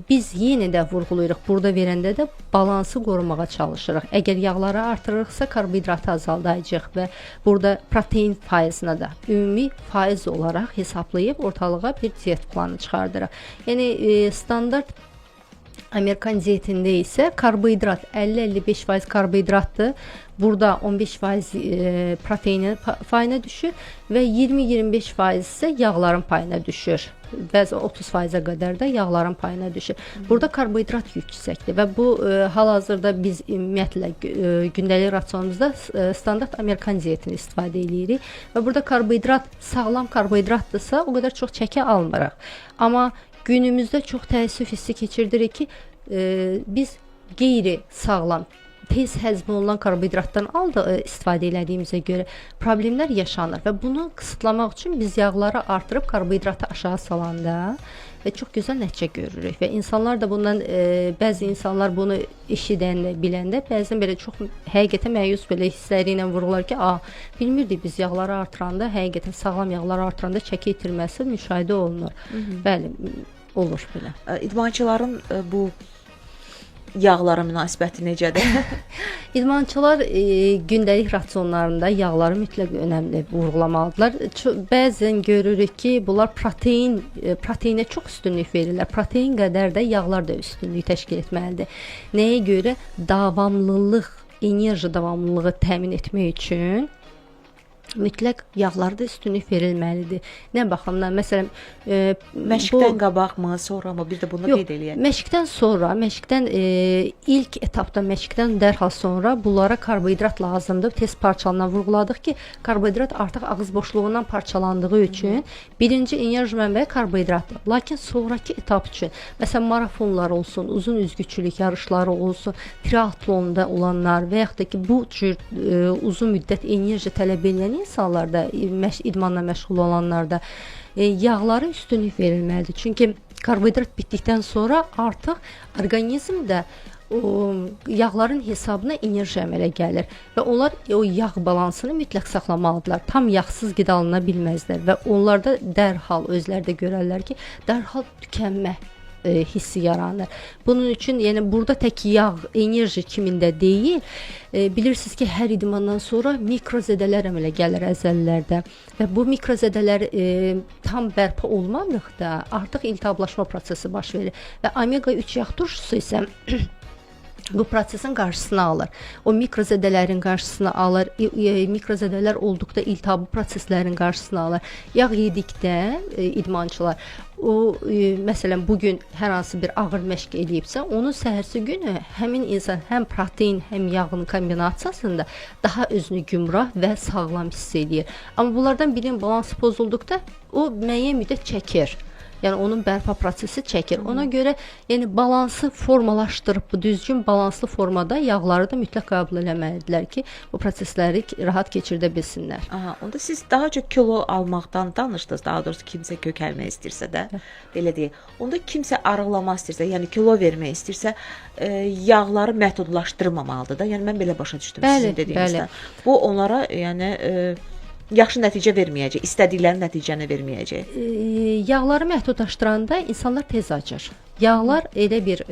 biz yenə də vurğulayırıq, burada verəndə də balansı qorumağa çalışırıq. Əgər yağları artırırıqsa karbohidratı azaldacağıq və burada protein faizinə də ümumi faiz olaraq hesablayıb ortalığa bir diyet planı çıxardırıq. Yəni standart Amerikan diyetində isə karbohidrat 50-55% karbohidratdır. Burada 15% proteinin payına düşür və 20-25% isə yağların payına düşür. Bəzi 30%-ə qədər də yağların payına düşür. Burada karbohidrat yüksəkdir və bu hal-hazırda biz ümumiyyətlə gündəlik rasionumuzda standart Amerikan diyetini istifadə edirik və burada karbohidrat sağlam karbohidratdırsa o qədər çox çəki almırıq. Amma günümüzdə çox təəssüf hissi keçirdirik ki, biz qeyri-sağlam tez həzm olunan karbohidratdan istifadə etdiyimizə görə problemlər yaşanır və bunu qısıtlamaq üçün biz yağları artırıb karbohidratı aşağı salanda və çox gözəl nəticə görürük və insanlar da bundan bəzi insanlar bunu eşidəndə, biləndə bəzən belə çox həqiqətən məyus belə hissləri ilə vururlar ki, bilmirdik biz yağları artıranda, həqiqətən sağlam yağları artıranda çəki itirməsi müşahidə olunur. Bəli, olur belə. İdmançıların bu yağlara münasibəti necədir? İdmançılar gündəlik rasionlarında yağları mütləq önəmli vurğulamalıdırlar. Bəzən görürük ki, bunlar proteinə çox üstünlük verirlər. Protein qədər də yağlar da üstünlük təşkil etməlidir. Nəyə görə? Davamlılıq, enerji davamlılığı təmin etmək üçün mütləq yağlara da üstünlük verilməlidir. Nə baxımdan? Məsələn, məşqdən qabaqmı, sonramı? Bir də bunu qeyd eləyək. Məşqdən sonra, ilk etapda məşqdən dərhal sonra bunlara karbohidrat lazımdır. Tez parçalanan vurğuladıq ki, karbohidrat artıq ağız boşluğundan parçalandığı üçün birinci enerji mənbəyi karbohidratdır. Lakin sonrakı etap üçün, məsələn, marafonlar olsun, uzun üzgüçülük yarışları olsun, triatlonda olanlar və yaxud da ki, bu cür uzun müddət enerji tələb edən insanlarda, idmanla məşğul olanlarda yağlara üstünlük verilməlidir. Çünki karbohidrat bitdikdən sonra artıq orqanizmdə yağların hesabına enerji əmələ gəlir və onlar o yağ balansını mütləq saxlamalıdırlar. Tam yağsız qidalana bilməzlər və onlarda dərhal özləri də görərlər ki, dərhal tükənmə hissi yaranır. Bunun üçün, yəni burada tək yağ, enerji kimində deyil, bilirsiniz ki, hər idmandan sonra mikrozədələr əmələ gəlir əzələlərdə və bu mikrozədələr tam bərpa olmadıqda artıq iltihablaşma prosesi baş verir və omega 3 yağ turşusu isə bu prosesin qarşısını alır. O mikrozədələrin qarşısını alır. Mikrozədələr olduqda iltihablı proseslərin qarşısını alır. Yağ yedikdə idmançılar məsələn bugün hər hansı bir ağır məşq edibsə, onun səhərsi günü həmin insan həm protein, həm yağın kombinasiyasında daha özünü gümrah və sağlam hiss edir. Amma bunlardan birinin balansı pozulduqda o müəyyən müddət çəkir. Yəni onun bərpa prosesi çəkir. Ona görə yəni balansı formalaşdırıb bu düzgün balanslı formada yağları da mütləq qəbul etməlidirlər ki, bu prosesləri rahat keçirdə bilsinlər. Onda siz daha çox kilo almaqdan danışdınız. Daha doğrusu kimsə kökəlmək istəyirsə də, belə deyək. Onda kimsə arıqlamaq istəyirsə, yəni kilo vermək istəyirsə, yağları məhdudlaşdırmamalıdır da. Yəni mən belə başa düşdüm sizin dediyinizdən. Bu onlara yəni yaxşı nəticə verməyəcək, istədikləri nəticəni verməyəcək. Yağları məhdudlaşdıranda insanlar tez acır. Yağlar elə bir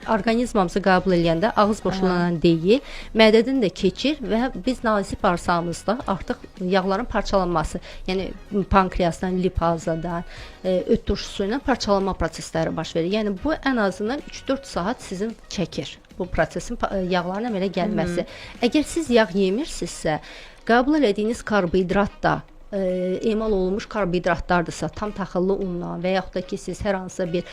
orqanizmamızı qəbul edəndə ağız boşluğundan deyil, mədədən də keçir və biz nazik bağırsağımızda artıq yağların parçalanması, yəni pankreasdan, lipazadan, öt turşusu ilə parçalanma prosesləri baş verir. Yəni bu ən azından 3-4 saat sizin çəkir bu prosesin yağların əmələ gəlməsi. Əgər siz yağ yemirsinizsə, qəbul etdiyiniz karbohidrat da emal olunmuş karbohidratlardırsa, tam taxıllı undan və yaxud da ki, siz hər hansısa bir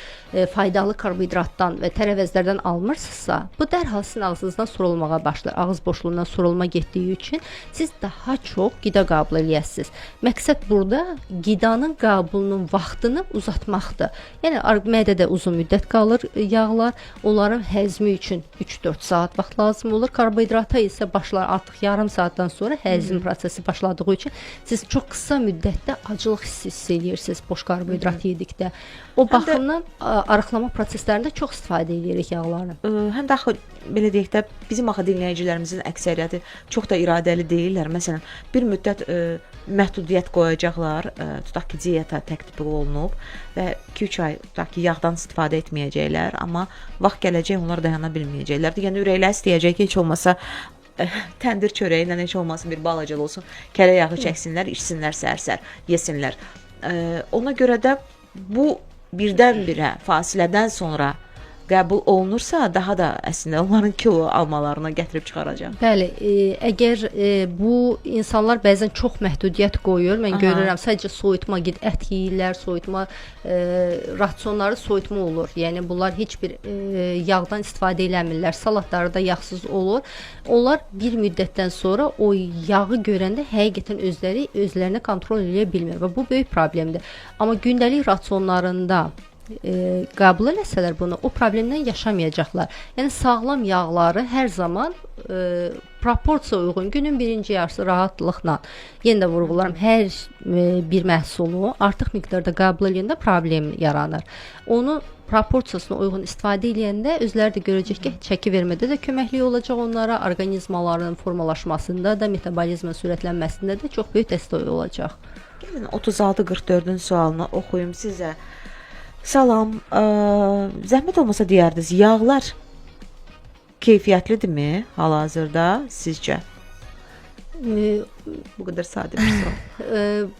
faydalı karbohidratdan və tərəvəzlərdən almırsınızsa, bu dərhal sizin ağzınızdan sorulmağa başlar. Ağız boşluğundan sorulma getdiyi üçün siz daha çox qida qəbul edəsiniz. Məqsəd burada qidanın qəbulunun vaxtını uzatmaqdır. Yəni mədədə uzun müddət qalır yağlar, onların həzmi üçün 3-4 saat vaxt lazım olur. Karbohidrata isə başlar artıq yarım saatdan sonra həzm prosesi başladığı üçün siz çox qısa müddətdə acılıq hiss edirsiniz boş karbohidrat yedikdə. O baxımdan arıqlama proseslərində çox istifadə edirik yağlarını. Həm də axı belə deyək də bizim axı dinləyicilərimizin əksəriyyəti çox da iradəli deyillər. Məsələn, bir müddət məhdudiyyət qoyacaqlar, tutaq ki, diyeta tətbiq olunub və 2-3 ay tutaq ki, yağdan istifadə etməyəcəklər, amma vaxt gələcək onlar dayana bilməyəcəklər. Yəni ürəkləri istəyəcək ki, heç olmasa təndir çörəyi ilə heç olmasın bir balacalı olsun, kələ yağı çəksinlər, içsinlər səhər-səhər, yesinlər. Ona görə də bu birdən-birə fasilədən sonra qəbul olunursa, daha da əslində onların kilo almalarına gətirib çıxaracaq. Bəli, əgər bu insanlar bəzən çox məhdudiyyət qoyur, mən görürəm, sadəcə soyutma, ət yeyirlər, soyutma, rasionları soyutma olur. Yəni bunlar heç bir yağdan istifadə eləmirlər, salatları da yağsız olur. Onlar bir müddətdən sonra o yağı görəndə həqiqətən özlərini kontrol edə bilmir və bu böyük problemdir. Amma gündəlik rasionlarında qəbul eləsələr bunu, o problemdən yaşamayacaqlar. Yəni sağlam yağları hər zaman proporsiya uyğun günün birinci yarısı rahatlıqla, yenə də vurğularam, hər bir məhsulu artıq miqdarda qəbul edəndə problem yaranır. Onu proporsiyasına uyğun istifadə edəndə özləri də görəcək ki, çəki vermədə də köməklik olacaq onlara, orqanizmaların formalaşmasında da, metabolizmin sürətlənməsində də çox böyük dəstək olacaq. Gəlin 36-44-ün sualını oxuyum sizə. Salam, zəhmət olmasa deyərdiniz, yağlar keyfiyyətlidirmi hal-hazırda sizcə? Bu qədər sadə bir sual.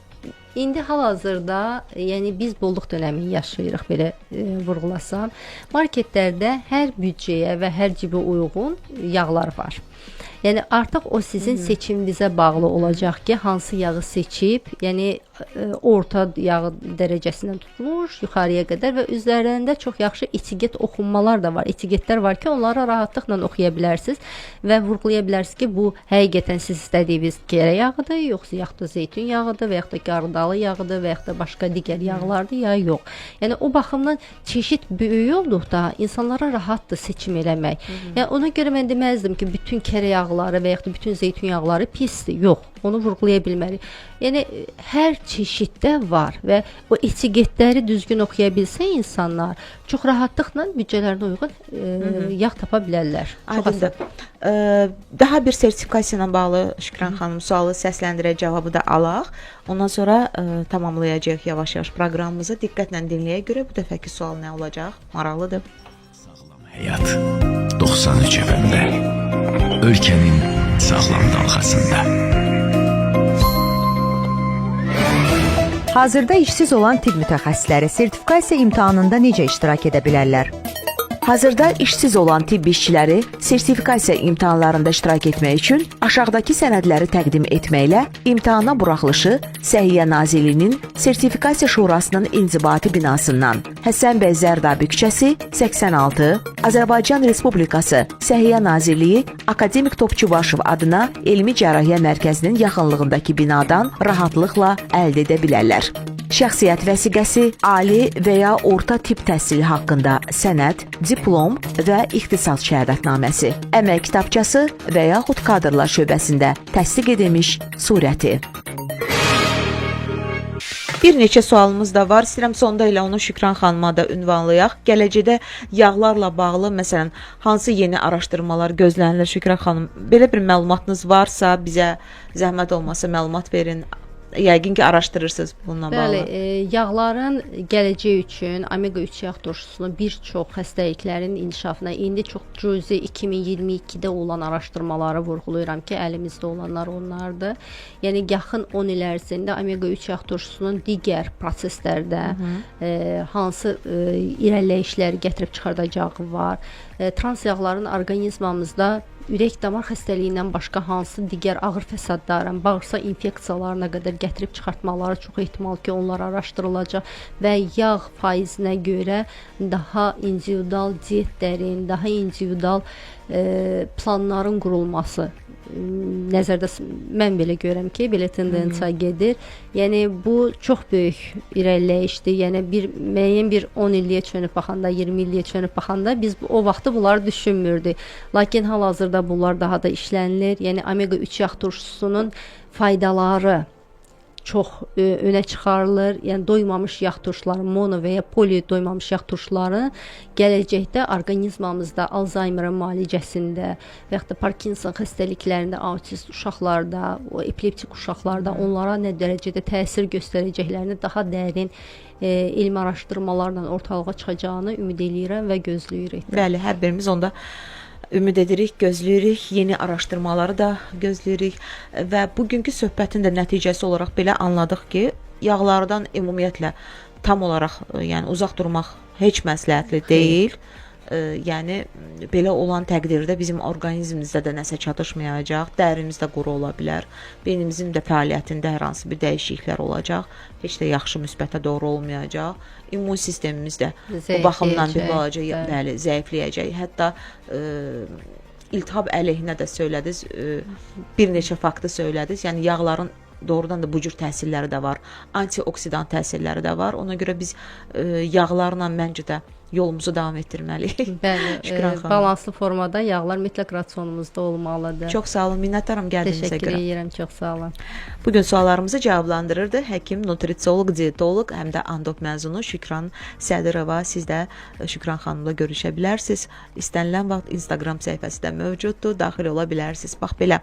İndi hal-hazırda, yəni biz bolluq dönəmini yaşayırıq, belə vurğulasam, marketlərdə hər büdcəyə və hər cibə uyğun yağlar var. Yəni artıq o sizin seçiminizə bağlı olacaq ki, hansı yağı seçib, yəni orta yağ dərəcəsindən tutmuş yuxarıya qədər və üzərlərində çox yaxşı etiket oxunmalar da var. Etiketlər var ki, onları rahatlıqla oxuya bilərsiniz və vurğulaya bilərsiniz ki, bu həqiqətən siz istədiyiniz kərə yağıdır, yoxsa yaxud da zeytun yağıdır və yaxud da qardalı yağıdır və yaxud da başqa digər yağlardır ya yox. Yəni o baxımdan çeşid böyük olduqda insanlara rahatdır seçim eləmək. Yəni ona görə mən deməzdim ki, bütün kərə yağları və yaxud da bütün zeytun yağları pisdir. Yox, onu vurğulaya bilmərik. Yəni hər çeşiddə var və o etiketləri düzgün oxuya bilsə insanlar çox rahatlıqla büdcələrinə uyğun yağ tapa bilərlər. Aydındır. Daha bir sertifikasiya ilə bağlı Şükran xanım sualı səsləndirək, cavabı da alaq. Ondan sonra tamamlayacağıq yavaş-yavaş proqramımızı. Diqqətlə dinləyə görə bu dəfəki sual nə olacaq? Maraqlıdır. Sağlam həyat 93 FM-də ölkənin sağlam dalğasında. Hazırda işsiz olan tibb mütəxəssisləri sertifikasiya imtahanında necə iştirak edə bilərlər? Hazırda işsiz olan tibb işçiləri sertifikasiya imtahanlarında iştirak etmək üçün aşağıdakı sənədləri təqdim etməklə imtahana buraxılışı Səhiyyə Nazirliyinin Sertifikasiya Şurasının inzibati binasından Həsən bəy Zərdabi küçəsi 86, Azərbaycan Respublikası Səhiyyə Nazirliyi Akademik Topçubaşov adına Elmi Cərrahiyyə Mərkəzinin yaxınlığındakı binadan rahatlıqla əldə edə bilərlər. Şəxsiyyət vəsiqəsi, ali və ya orta tibb təhsili haqqında sənəd, diplom və ixtisas şəhadətnaməsi, əmək kitabçası və yaxud kadrlar şöbəsində təsdiq edilmiş surəti. Bir neçə sualımız da var. İstəyirəm sonda elə onu Şükran xanıma da ünvanlayaq. Gələcəkdə yağlarla bağlı, məsələn, hansı yeni araşdırmalar gözlənilir Şükran xanım? Belə bir məlumatınız varsa bizə zəhmət olmasa məlumat verin. Yəqin ki, araşdırırsınız bununla bağlı. Bəli, yağların gələcəyi üçün omega-3 yağ turşusunun bir çox xəstəliklərin inkişafına indi çox cüzi 2022-də olan araşdırmaları vurğulayıram ki, əlimizdə olanlar onlardır. Yəni yaxın 10 il ərzində omega-3 yağ turşusunun digər proseslərdə hansı irəliləyişləri gətirib çıxardacağı var. Trans yağların orqanizmamızda ürək-damar xəstəliyindən başqa hansı digər ağır fəsadların, bağırsaq infeksiyalarına qədər gətirib çıxartmaları çox ehtimal ki, onlar araşdırılacaq və yağ faizinə görə daha individual diyetlərin, daha individual planların qurulması nəzərdə mən belə görürəm ki, belə tendensiya gedir. Yəni bu çox böyük irəliləyişdir. Yəni müəyyən bir 10 illiyə çönüb baxanda, 20 illiyə çönüb baxanda biz o vaxtı bunları düşünmürdük. Lakin hal-hazırda bunlar daha da işlənilir. Yəni omega-3 yağ turşusunun faydaları çox önə çıxarılır. Yəni doymamış yağ turşuları, mono və ya poli doymamış yağ turşuları gələcəkdə orqanizmamızda Alzheimerın müalicəsində və ya da Parkinson xəstəliklərində, autist uşaqlarda, o epileptik uşaqlarda onlara nə dərəcədə təsir göstərəcəklərini daha dərin elmi araşdırmalarla ortalığa çıxacağını ümid eləyirəm və gözləyirik. Bəli, hər birimiz onda ümid edirik, gözləyirik, yeni araşdırmaları da gözləyirik və bugünkü söhbətin də nəticəsi olaraq belə anladıq ki, yağlardan ümumiyyətlə tam olaraq yəni uzaq durmaq heç məsləhətli deyil. Yəni belə olan təqdirdə bizim orqanizmimizdə də nəsə çatışmayacaq, dərimizdə quru ola bilər, beynimizin də fəaliyyətində hər hansı bir dəyişikliklər olacaq, heç də yaxşı müsbətə doğru olmayacaq. İmmun sistemimiz də bu baxımdan bir balaca bəli, zəifləyəcək. Hətta iltihab əleyhinə də söylədiniz, bir neçə faktı söylədiniz. Yəni yağların doğrudan da bu cür təsirləri də var. Antioksidant təsirləri də var. Ona görə biz yağlarla məncə də yolumuzu davam etdirməliyik. Bəli, Şükran xanım. balanslı formada yağlar mütləq rasionumuzda olmalıdır. Çox sağ olun, minnətdaram gəldiyinizə təşəkkür görə. edirəm, çox sağ olun. Bu gün suallarımızı cavablandırırdı həkim, nutrisioloq, dietoloq, həm də Andop məzunu Şükran Sədirova. Siz də Şükran xanımla görüşə bilərsiniz. İstənilən vaxt Instagram səhifəsi də mövcuddur, daxil ola bilərsiniz. Bax belə.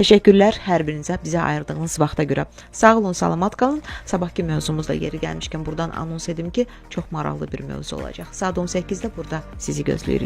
Təşəkkürlər hər birinizə bizə ayırdığınız vaxta görə. Sağ olun, salamat qalın. Sabahki mövzumuzla yeri gəlmişkən buradan anons edim ki, çox maraqlı bir mövzu olacaq. Saat 18-də burada sizi gözləyirik.